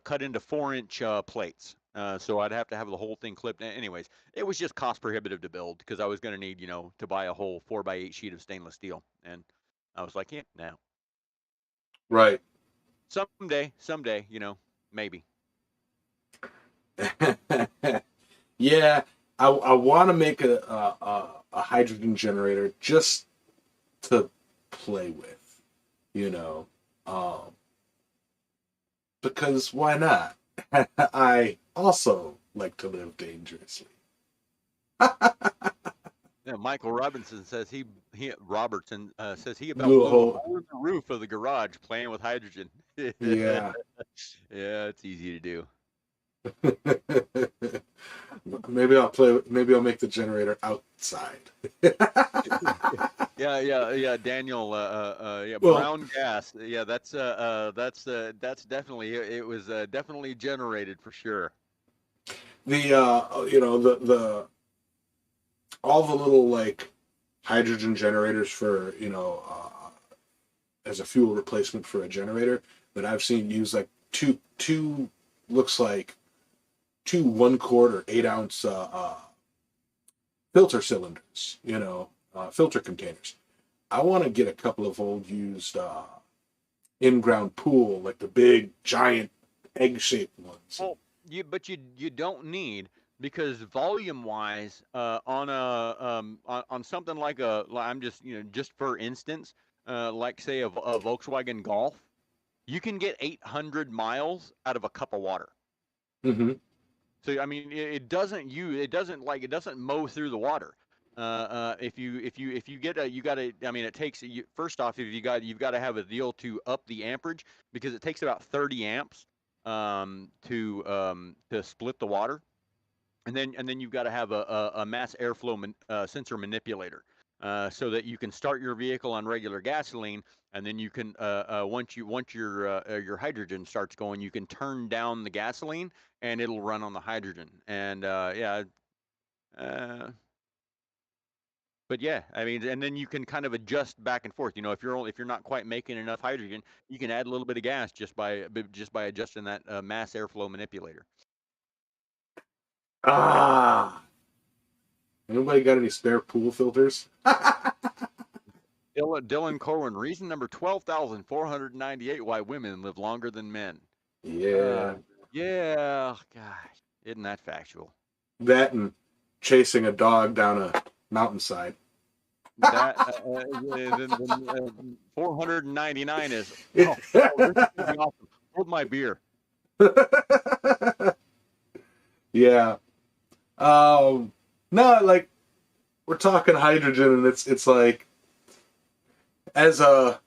cut into 4-inch plates. So I'd have to have the whole thing clipped. Anyways, it was just cost prohibitive to build because I was going to need, to buy a whole 4x8 sheet of stainless steel. And I was like, yeah, no. Right. Someday, maybe. Yeah. I want to make a hydrogen generator just to play with, um, because why not? I also like to live dangerously. Yeah, Michael Robinson says he Robertson says he about Blew a blew a hole. hole in the roof of the garage playing with hydrogen. Yeah. Yeah, it's easy to do. Maybe I'll make the generator outside. Yeah. Daniel, yeah, Well, brown gas. Yeah, that's definitely it was definitely generated for sure. the all the little like hydrogen generators for as a fuel replacement for a generator that I've seen use like two looks like two 1/4 or 8 ounce filter cylinders, filter containers. I want to get a couple of old used in-ground pool, like the big giant egg-shaped ones. Well, you don't need because volume wise, on a on something like I'm just just for instance, like say a Volkswagen Golf, you can get 800 miles out of a cup of water. Mm-hmm. So I mean, it doesn't mow through the water. If you get a you got to I mean it takes first off if you've got to have a deal to up the amperage because it takes about 30 amps to split the water, and then you've got to have a mass airflow sensor manipulator. So that you can start your vehicle on regular gasoline, and then you can once your hydrogen starts going, you can turn down the gasoline, and it'll run on the hydrogen. And yeah, uh, but yeah, I mean, and then you can kind of adjust back and forth. If you're not quite making enough hydrogen, you can add a little bit of gas just by adjusting that mass airflow manipulator. Ah, anybody got any spare pool filters? Dylan Corwin, reason number 12,498 why women live longer than men. Yeah, Uh, yeah, gosh, isn't that factual? that and chasing a dog down a mountainside. That then 499 is oh, this is gonna be awesome. Hold my beer. Yeah. No, like we're talking hydrogen, and it's like as a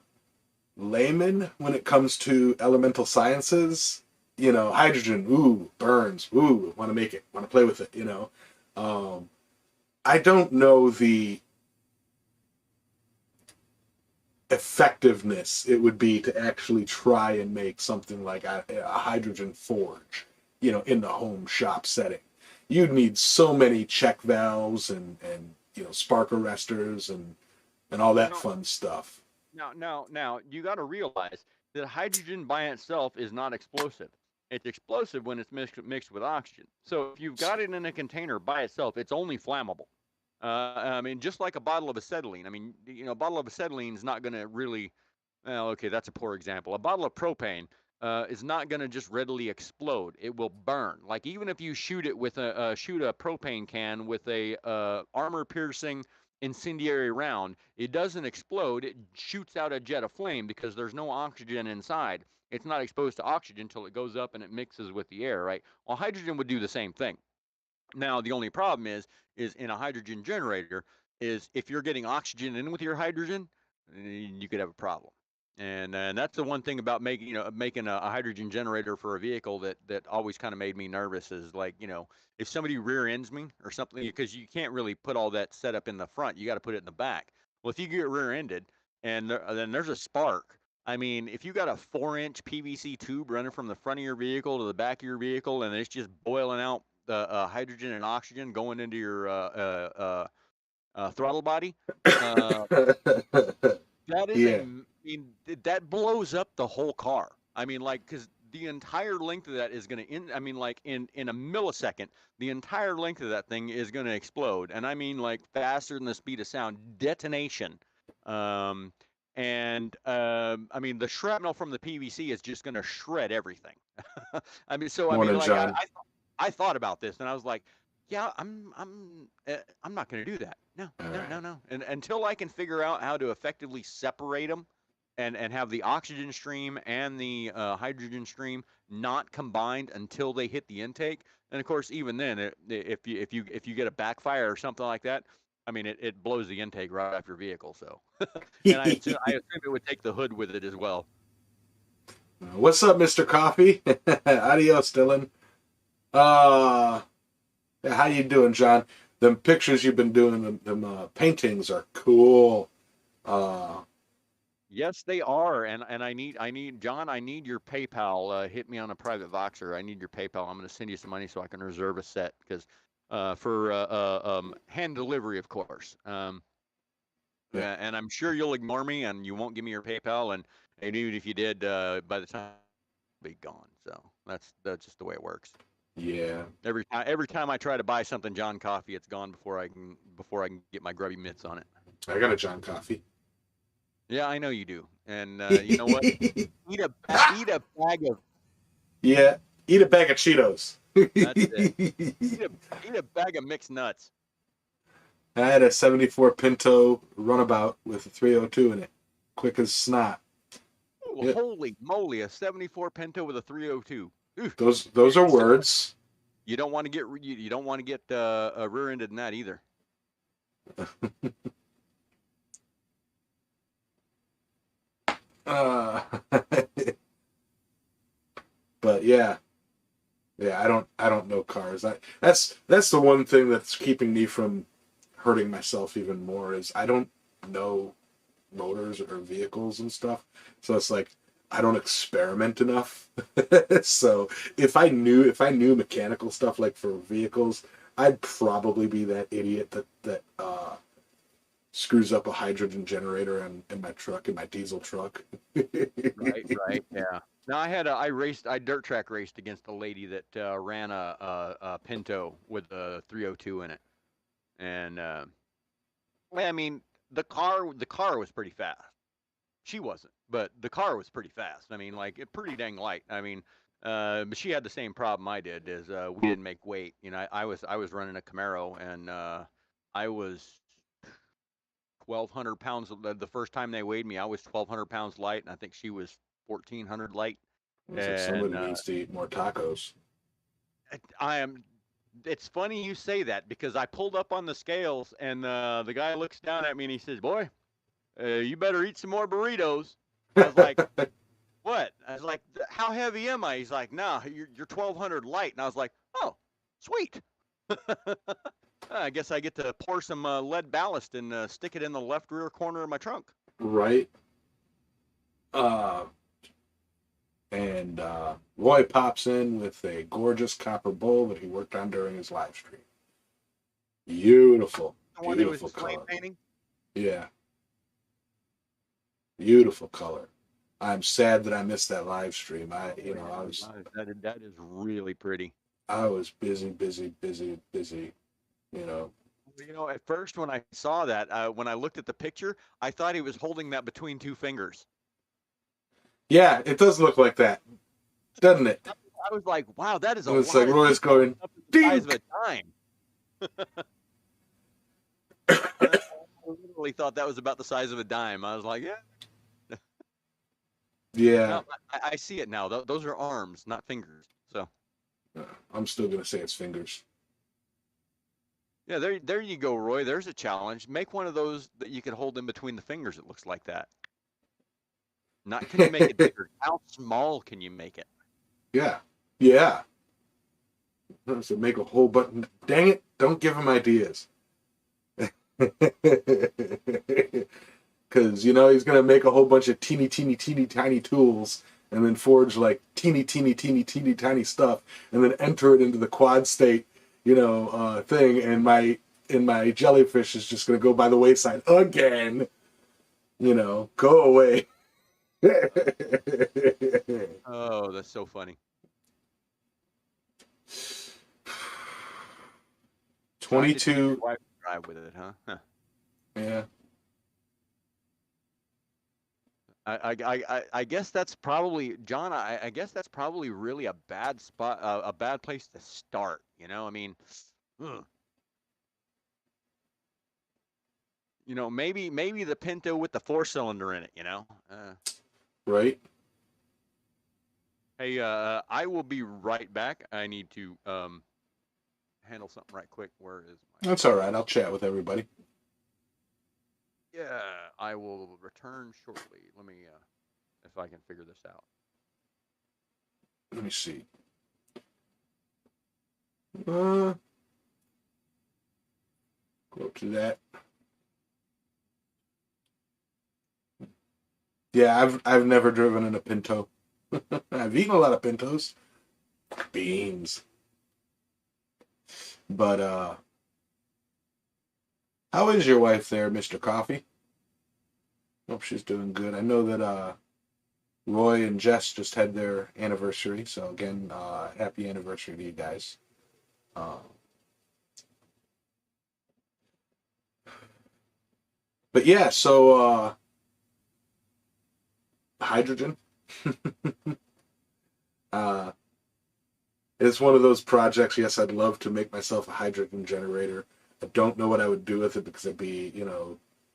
layman when it comes to elemental sciences, hydrogen, ooh, burns, ooh, want to make it, want to play with it. Um, I don't know the effectiveness it would be to actually try and make something like a hydrogen forge, in the home shop setting. You'd need so many check valves and spark arresters and all that No, fun stuff. now, you got to realize that hydrogen by itself is not explosive. It's explosive when it's mixed with oxygen. So if you've got it in a container by itself, it's only flammable. I mean, just like a bottle of acetylene. I mean, a bottle of acetylene is not going to really. Well, okay, that's a poor example. A bottle of propane is not going to just readily explode. It will burn. Like even if you shoot a propane can with a armor-piercing incendiary round, it doesn't explode. It shoots out a jet of flame because there's no oxygen inside. it's not exposed to oxygen until it goes up and it mixes with the air, right? Well, hydrogen would do the same thing. Now, the only problem is in a hydrogen generator is if you're getting oxygen in with your hydrogen, you could have a problem. And that's the one thing about making a hydrogen generator for a vehicle that always kind of made me nervous is like, if somebody rear ends me or something, because you can't really put all that setup in the front, you got to put it in the back. Well, if you get rear ended and then there's a spark, I mean, if you got a 4-inch PVC tube running from the front of your vehicle to the back of your vehicle and it's just boiling out the hydrogen and oxygen going into your throttle body, uh, that is Yeah. I mean, that blows up the whole car. I mean, like, because the entire length of that is going to, I mean, like, in a millisecond, the entire length of that thing is going to explode. And I mean, like, faster than the speed of sound, detonation. Um, I mean, the shrapnel from the PVC is just going to shred everything. I mean, so, I mean, Morning, like, John. I thought about this and I was like, yeah, I'm not going to do that. No, All no, right. no, no. And until I can figure out how to effectively separate them and have the oxygen stream and the hydrogen stream not combined until they hit the intake. And of course, even then, if you get a backfire or something like that, I mean, it blows the intake right off your vehicle. So, and I assume it would take the hood with it as well. What's up, Mr. Coffee? Adios, Dylan. Uh, how you doing, John? Them pictures you've been doing, them paintings are cool. Uh, Yes, they are, and I need John. I need your PayPal. Hit me on a private Voxer. I need your PayPal. I'm going to send you some money so I can reserve a set because for hand delivery, of course. yeah, And I'm sure you'll ignore me and you won't give me your PayPal. And even if you did, by the time I'll be gone. So that's just the way it works. yeah. Every time I try to buy something John Coffee, it's gone before I can get my grubby mitts on it. I got a John Coffee. Yeah, I know you do. And you know what? Eat a bag of Yeah, eat a bag of Cheetos. that's it. Eat a bag of mixed nuts. I had a 74 Pinto runabout with a 302 in it. Quick as snot. Ooh, Yep. holy moly, a 74 Pinto with a 302. Ooh, Those are words. you don't want to get you don't want to get rear-ended in that either. Uh, but yeah, I don't know cars. That's the one thing that's keeping me from hurting myself even more is I don't know motors or vehicles and stuff. So it's like I don't experiment enough. So if I knew mechanical stuff like for vehicles, I'd probably be that idiot that screws up a hydrogen generator in my truck, in my diesel truck. Right, yeah. Now I dirt track raced against a lady that ran a Pinto with a 302 in it, and well, I mean the car was pretty fast. She wasn't, but the car was pretty fast. I mean, like it pretty dang light. I mean, but she had the same problem I did, is we didn't make weight. You know, I was running a Camaro, and I was 1,200 pounds. The first time they weighed me, I was 1,200 pounds light, and I think she was 1,400 light. It's like And somebody needs to eat more tacos. I am. It's funny you say that because I pulled up on the scales, and the guy looks down at me and he says, "Boy, you better eat some more burritos." I was like, "What?" I was like, "How heavy am I?" He's like, "Nah, you're 1,200 light." And I was like, "Oh, sweet." I guess I get to pour some lead ballast and stick it in the left rear corner of my trunk. Right? And Roy pops in with a gorgeous copper bowl that he worked on during his live stream. Beautiful, The one that was beautiful flame color. painting. Yeah, beautiful color. I'm sad that I missed that live stream. That is really pretty. I was busy, busy, busy, busy. You know. You know, at first when I saw that, when I looked at the picture, I thought he was holding that between two fingers. Yeah, it does look like that, doesn't it? I was like, wow, that is a And it's lot like of Roy's detail going, up to the size of dink. a dime. I literally thought that was about the size of a dime. I was like, yeah. Yeah, No, I see it now. Those are arms, not fingers. So I'm still gonna say it's fingers. yeah, there you go, Roy. There's a challenge. Make one of those that you can hold in between the fingers. It looks like that. Not can you make it bigger? How small can you make it? Yeah, yeah. So make a whole button. Dang it! Don't give him ideas. Because he's gonna make a whole bunch of teeny, teeny, teeny, tiny tools, and then forge like teeny, teeny, teeny, teeny, tiny stuff, and then enter it into the quad state, thing. And my jellyfish is just gonna go by the wayside again. Go away. Oh, that's so funny. Trying to teach your 22. wife to drive with it, huh? Huh. Yeah. I guess that's probably John. I guess that's probably really a bad spot, a bad place to start. I mean, ugh. Maybe the Pinto with the 4-cylinder in it. Right. Hey, I will be right back. I need to handle something right quick. Where is my? That's all right. I'll chat with everybody. Yeah, I will return shortly. Let me, if I can figure this out. Let me see. Go up to that. Yeah, I've never driven in a Pinto. I've eaten a lot of Pintos. Beans. But how is your wife there, Mr. Coffee? Hope she's doing good. I know that Roy and Jess just had their anniversary, so again, happy anniversary to you guys. But yeah, so hydrogen. uh, it's one of those projects. Yes, I'd love to make myself a hydrogen generator. I don't know what I would do with it because I'd be,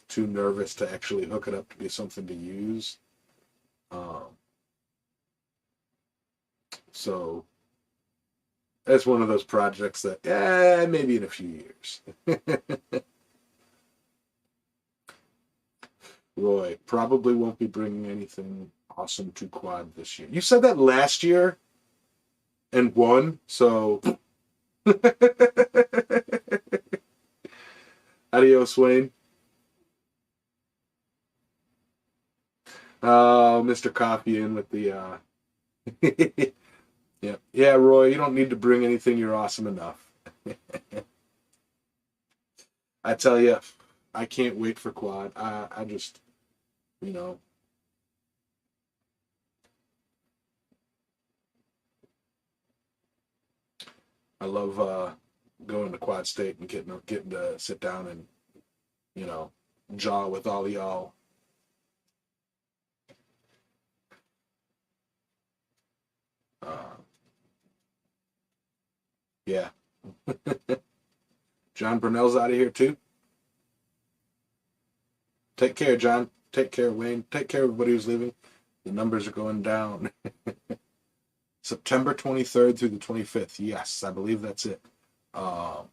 too nervous to actually hook it up to be something to use. So that's one of those projects that, maybe in a few years. Roy probably won't be bringing anything awesome to quad this year. You said that last year and won, so adios, Wayne. Oh, Mr. Coffee in with the yeah, Roy, you don't need to bring anything. You're awesome enough. I tell you, I can't wait for quad. I just, you know, I love going to quad state and getting to sit down and you know jaw with all y'all. Uh, yeah, John Brunell's out of here too. Take care, John. Take care, Wayne. Take care, everybody who's leaving. The numbers are going down. September 23rd through the 25th. Yes, I believe that's it. Now,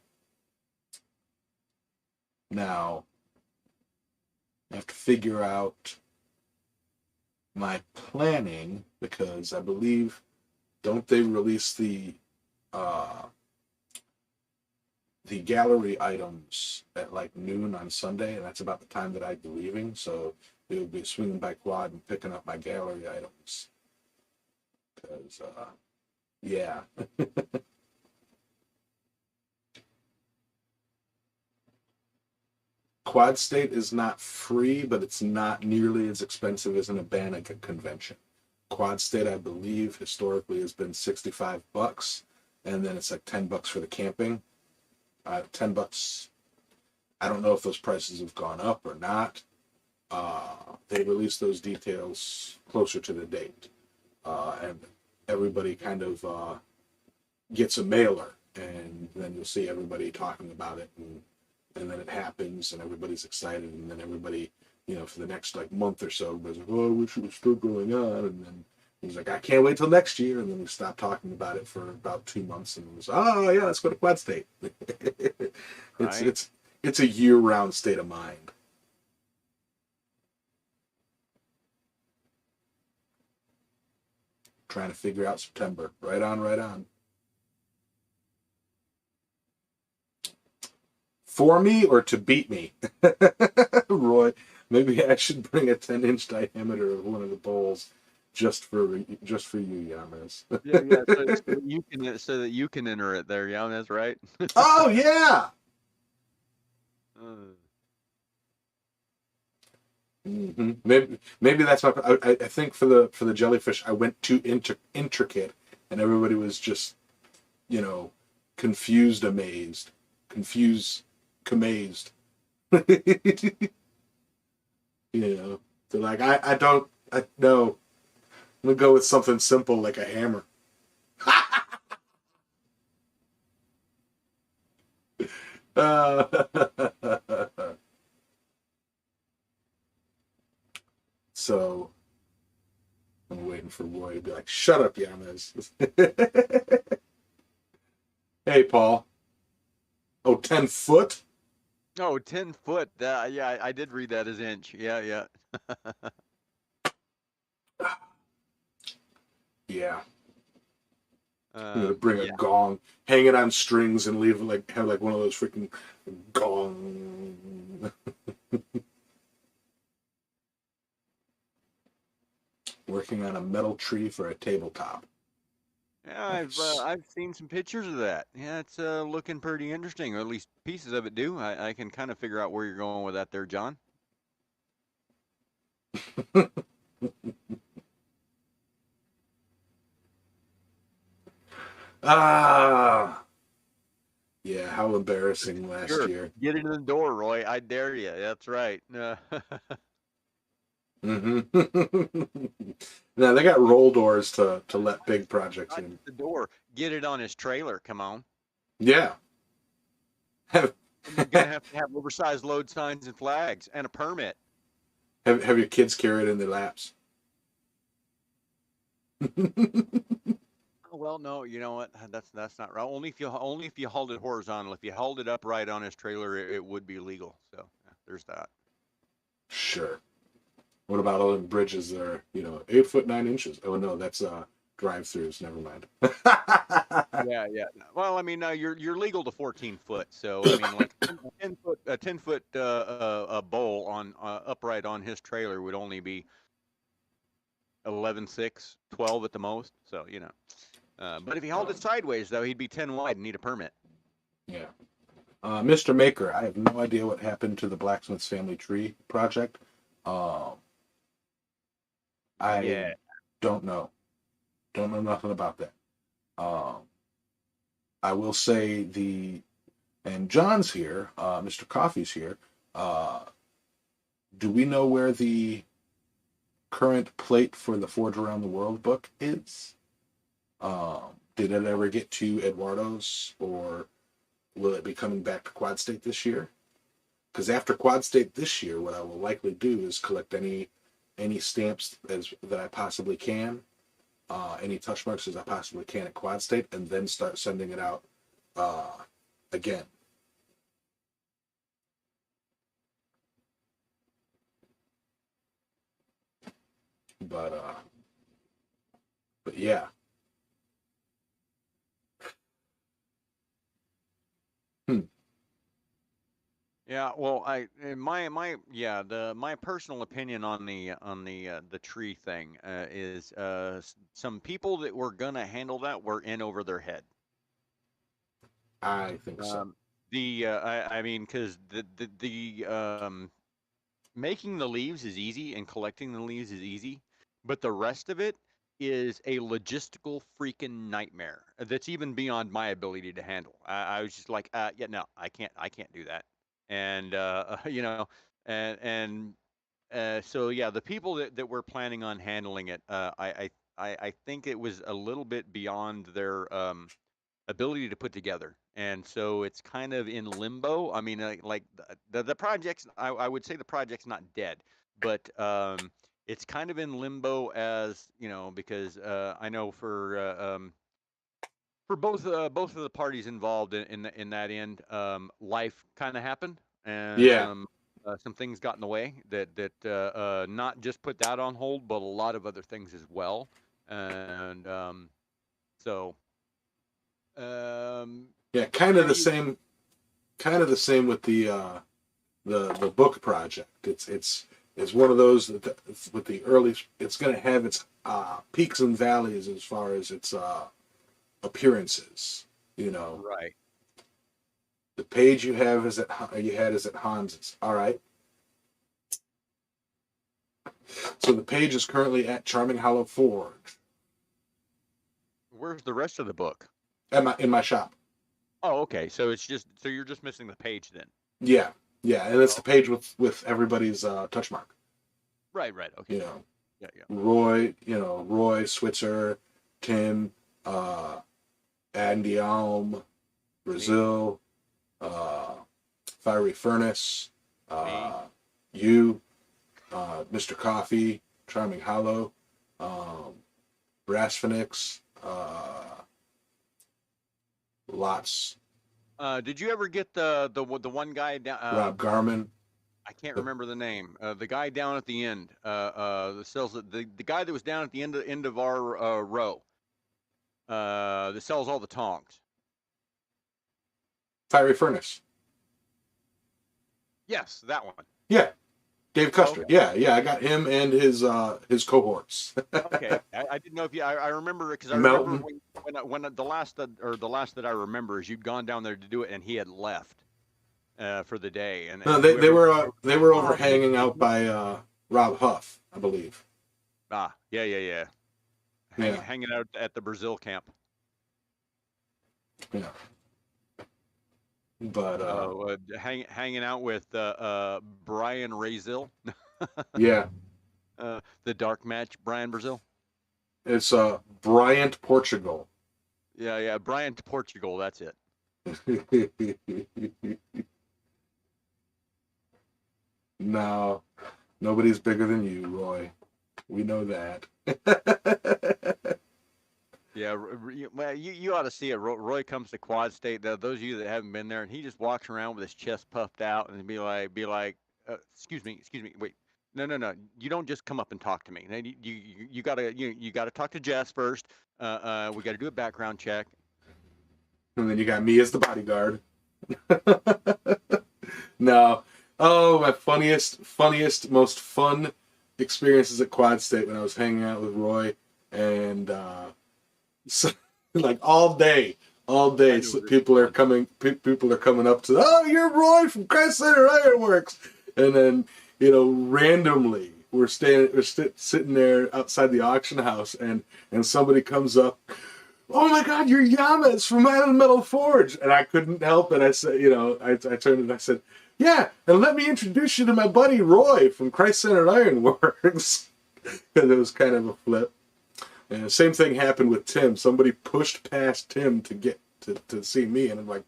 I have to figure out my planning because I believe, don't they release the gallery items at like noon on Sunday, and that's about the time that I'd be leaving. So it would be swinging by quad and picking up my gallery items. Because, yeah. Quad State is not free, but it's not nearly as expensive as an Urbana convention. Quad State, I believe, historically has been $65, and then it's like $10 for the camping. $10. I don't know if those prices have gone up or not. They release those details closer to the date, and everybody kind of gets a mailer, and then you'll see everybody talking about it, and then it happens, and everybody's excited, and then everybody for the next like month or so. Everybody's like, oh, I wish it was still going on. And then he's like, I can't wait till next year. And then we stopped talking about it for about 2 months. And it was, oh yeah, let's go to Quad State. it's Right. it's it's a year-round state of mind. Trying to figure out September. Right on, right on. For me or to beat me? Roy, maybe I should bring a 10-inch diameter of one of the bowls just for you, Yamas. Yeah, yeah. So that you can enter it there. Yeah, that's right. Oh yeah. Uh, Maybe that's my. I think for the jellyfish, I went too intricate, and everybody was just you know confused, amazed, confused, amazed. They're like, I don't, I no. I'm gonna go with something simple like a hammer. So I'm waiting for Roy to be like, "Shut up, Yamas." Hey, Paul. Oh, 10 foot? oh, 10 foot. Yeah, I did read that as inch. Yeah, yeah. Yeah. I'm gonna bring a Yeah. gong, hang it on strings, and leave like have like one of those freaking gong. Working on a metal tree for a tabletop. Yeah, Nice. I've seen some pictures of that. Yeah, it's looking pretty interesting, or at least pieces of it do. I can kind of figure out where you're going with that there, John. Ah, yeah. How embarrassing last Sure. year. Get it in the door, Roy. I dare you. That's right. Hmm. Now they got roll doors to let big projects Not just in. the door. Get it on his trailer. Come on. Yeah. Have, And you're gonna have to have oversized load signs and flags and a permit. have your kids carry it in their laps. Oh, well, no, you know what? That's not right. Only if you hauled it horizontal. If you hauled it upright on his trailer, it would be legal. So yeah, there's that. Sure. What about all the bridges that are 8 foot 9 inches? Oh no, that's drive-throughs. Never mind. Yeah, yeah. No, well, I mean, you're legal to 14 foot. So I mean, like a 10 foot a bowl on upright on his trailer would only be 11.6, 12 at the most. So but if he hauled it Um, sideways though, he'd be 10 wide and need a permit. yeah. Mr. Maker, I have no idea what happened to the Blacksmiths family tree project. Um, I Yeah. don't know. Don't know nothing about that. Um, I will say and John's here, Mr. Coffee's here. Uh, do we know where the current plate for the Forge Around the World book is? Did it ever get to Eduardo's, or will it be coming back to Quad State this year? Because after Quad State this year, what I will likely do is collect any stamps that I possibly can, any touch marks as I possibly can at Quad State, and then start sending it out again. But yeah. Hmm. Yeah, well, my personal opinion on the tree thing is some people that were gonna handle that were in over their head. I think so. I mean, because the making the leaves is easy and collecting the leaves is easy, but the rest of it is a logistical freaking nightmare that's even beyond my ability to handle. I was just like, yeah, no, I can't do that. And so yeah, the people that were planning on handling it, I think it was a little bit beyond their ability to put together, and so it's kind of in limbo. I mean, like the project's, I would say the project's not dead, but it's kind of in limbo, as you know, because I know for both of the parties involved in that end, life kind of happened, and Yeah, some things got in the way that not just put that on hold, but a lot of other things as well, and so um, yeah, where do you? kind of the same with the book project. It's one of those that with the early. It's going to have its peaks and valleys as far as its appearances. You know, Right. the page you had is at Hans's. All right. So the page is currently at Charming Hollow Forge Where's the rest of the book? in my shop. Oh, okay. So it's just, so you're just missing the page then. Yeah, yeah, and it's the Oh, page with everybody's touch mark. right, right. You Okay. know, Yeah, yeah. Roy, Switzer, Tim, Andy Alm, Me, Brazil, Fiery Furnace, me. you, Mr. Coffee, Charming Hollow, Brass Phoenix, lots. Did you ever get the one guy down? Rob Garman. I can't The, remember the name. The guy down at the end. The sells the guy that was down at the end of our row. That sells all the tongs. Fiery Furnace. Yes, that one. Yeah, Dave Oh, Custer. okay. Yeah, yeah. I got him and his cohorts. Okay. I didn't know if you. I remember it because I remember Melton. when the last that I remember is you'd gone down there to do it and he had left for the day, No, and whoever. they were over Oh, hanging out by Rob Huff, I believe. Yeah, yeah, yeah. Yeah, Hanging out at the Brazil camp. yeah. But Hanging out with Brian Razil, yeah, the dark match, Brian Brazil. it's Bryant, Portugal. Yeah, yeah, Brian to Portugal. That's it. No, nobody's bigger than you, Roy. We know that. Yeah, well, you ought to see it. Roy comes to Quad State. Those of you that haven't been there, and he just walks around with his chest puffed out and excuse me, wait, no, no, no, you don't just come up and talk to me. You gotta you gotta talk to Jess first. We got to do a background check. And then you got me as the bodyguard. No. Oh, my most fun experiences at Quad State when I was hanging out with Roy and so, like all I day. know So this is fun. people are coming up to, oh, you're Roy from Christ Center Ironworks, and then randomly sitting there outside the auction house, and somebody comes up, oh my God, you're Yamas from Island Metal Forge. And I couldn't help it. I said, I turned and I said, yeah, and let me introduce you to my buddy Roy from Christ Centered Ironworks. Because it was kind of a flip. And the same thing happened with Tim. Somebody pushed past Tim to get to see me, and I'm like,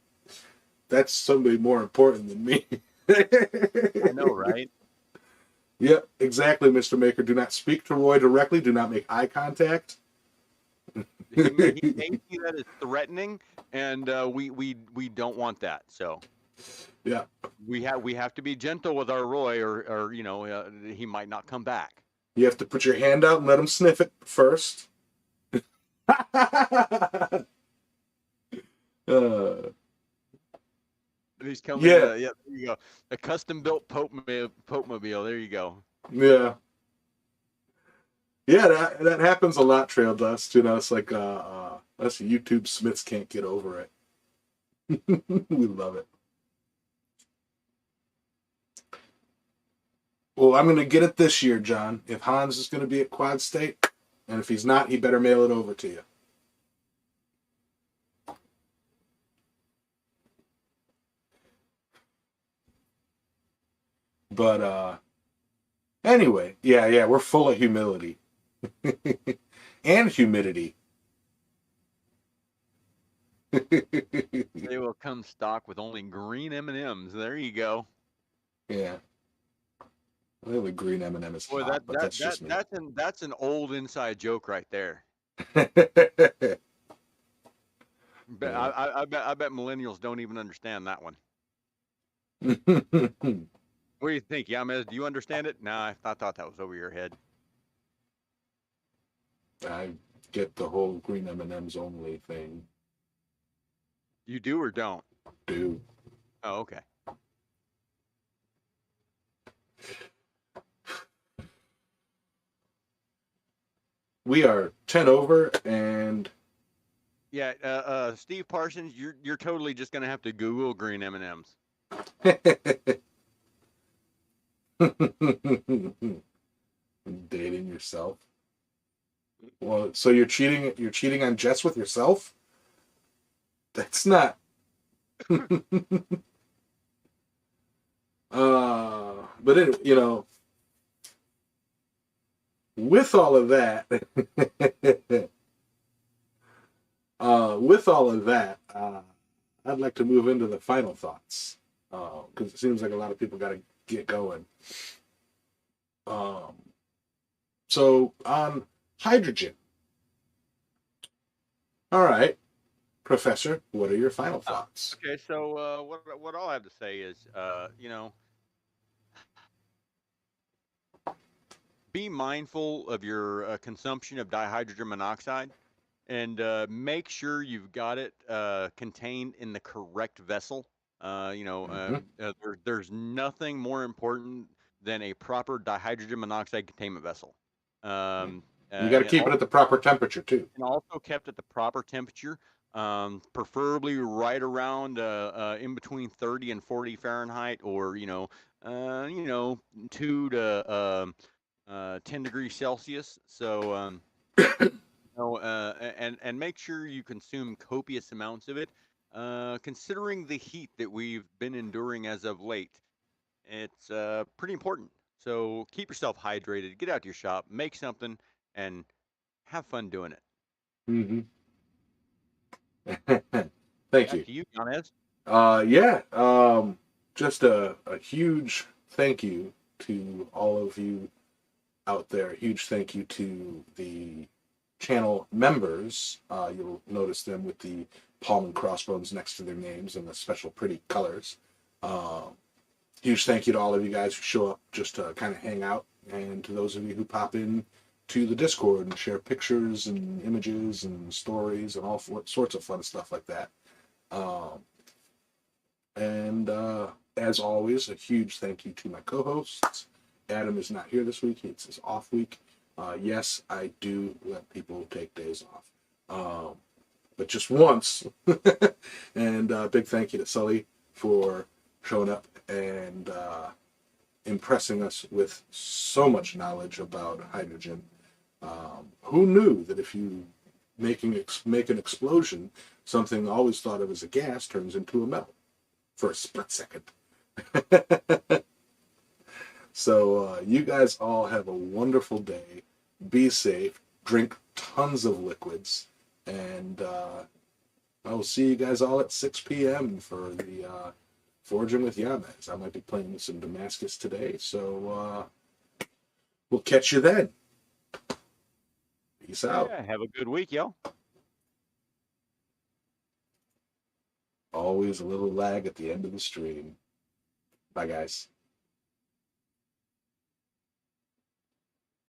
that's somebody more important than me. I know, right? Yep, exactly, Mr. Maker. Do not speak to Roy directly. Do not make eye contact. He may see that as threatening, and we don't want that. So Yeah. we have to be gentle with our Roy, or he might not come back. You have to put your hand out and let him sniff it first. uh, He's coming in yeah, a, yeah, there you go, a custom built Pope mobile. There you go. yeah, yeah. That happens a lot. Trail dust. It's like us YouTube Smiths can't get over it. We love it. Well, I'm going to get it this year, John. If Hans is going to be at Quad State, and if he's not, he better mail it over to you. But anyway, yeah, we're full of humility and humidity. They will come stock with only green M&Ms. There you go. Yeah. Well, the green M&M is Boy, hot, but that's just me. that's an old inside joke right there. But Yeah. I bet millennials don't even understand that one. What do you think, Yamez? Do you understand it? Nah, I thought that was over your head. I get the whole green M&Ms only thing. You do or don't? Do. Oh, okay. We are 10 over, and Yeah, Steve Parsons, you're totally just gonna have to Google green M&Ms. dating yourself. Well, so you're cheating. You're cheating on Jess with yourself. That's not. But it, with all of that, I'd like to move into the final thoughts because it seems like a lot of people got to get going. Um, so on hydrogen. All right, Professor, what are your final thoughts? Okay, so what I'll have to say is, be mindful of your consumption of dihydrogen monoxide, and make sure you've got it contained in the correct vessel. Mm-hmm. There's nothing more important than a proper dihydrogen monoxide containment vessel. Um, You got to and keep it at the proper temperature too. also kept at the proper temperature, preferably right around in between 30 and 40 Fahrenheit, or 2 to 10 degrees Celsius. So and make sure you consume copious amounts of it. Considering the heat that we've been enduring as of late, it's pretty important. So keep yourself hydrated. Get out to your shop, make something, and have fun doing it. Mm-hmm. Thank Back you. to you, Yanez. Yeah. Just a huge thank you to all of you out there. Huge thank you to the channel members. You'll notice them with the palm and crossbones next to their names and the special pretty colors. Huge thank you to all of you guys who show up just to kind of hang out, and to those of you who pop in to the Discord and share pictures and images and stories and all sorts of fun stuff like that. Um, and as always, a huge thank you to my co-hosts. Adam is not here this week; it's his off week. Yes, I do let people take days off, but just once. And big thank you to Sully for showing up and impressing us with so much knowledge about hydrogen. Who knew that if you make an explosion, something always thought of as a gas turns into a metal for a split second? So you guys all have a wonderful day. Be safe. Drink tons of liquids. And I will see you guys all at 6 p.m. for the Forging with Yamez. I might be playing some Damascus today. So we'll catch you then. Peace out. Yeah, have a good week, y'all. Always a little lag at the end of the stream. Bye, guys.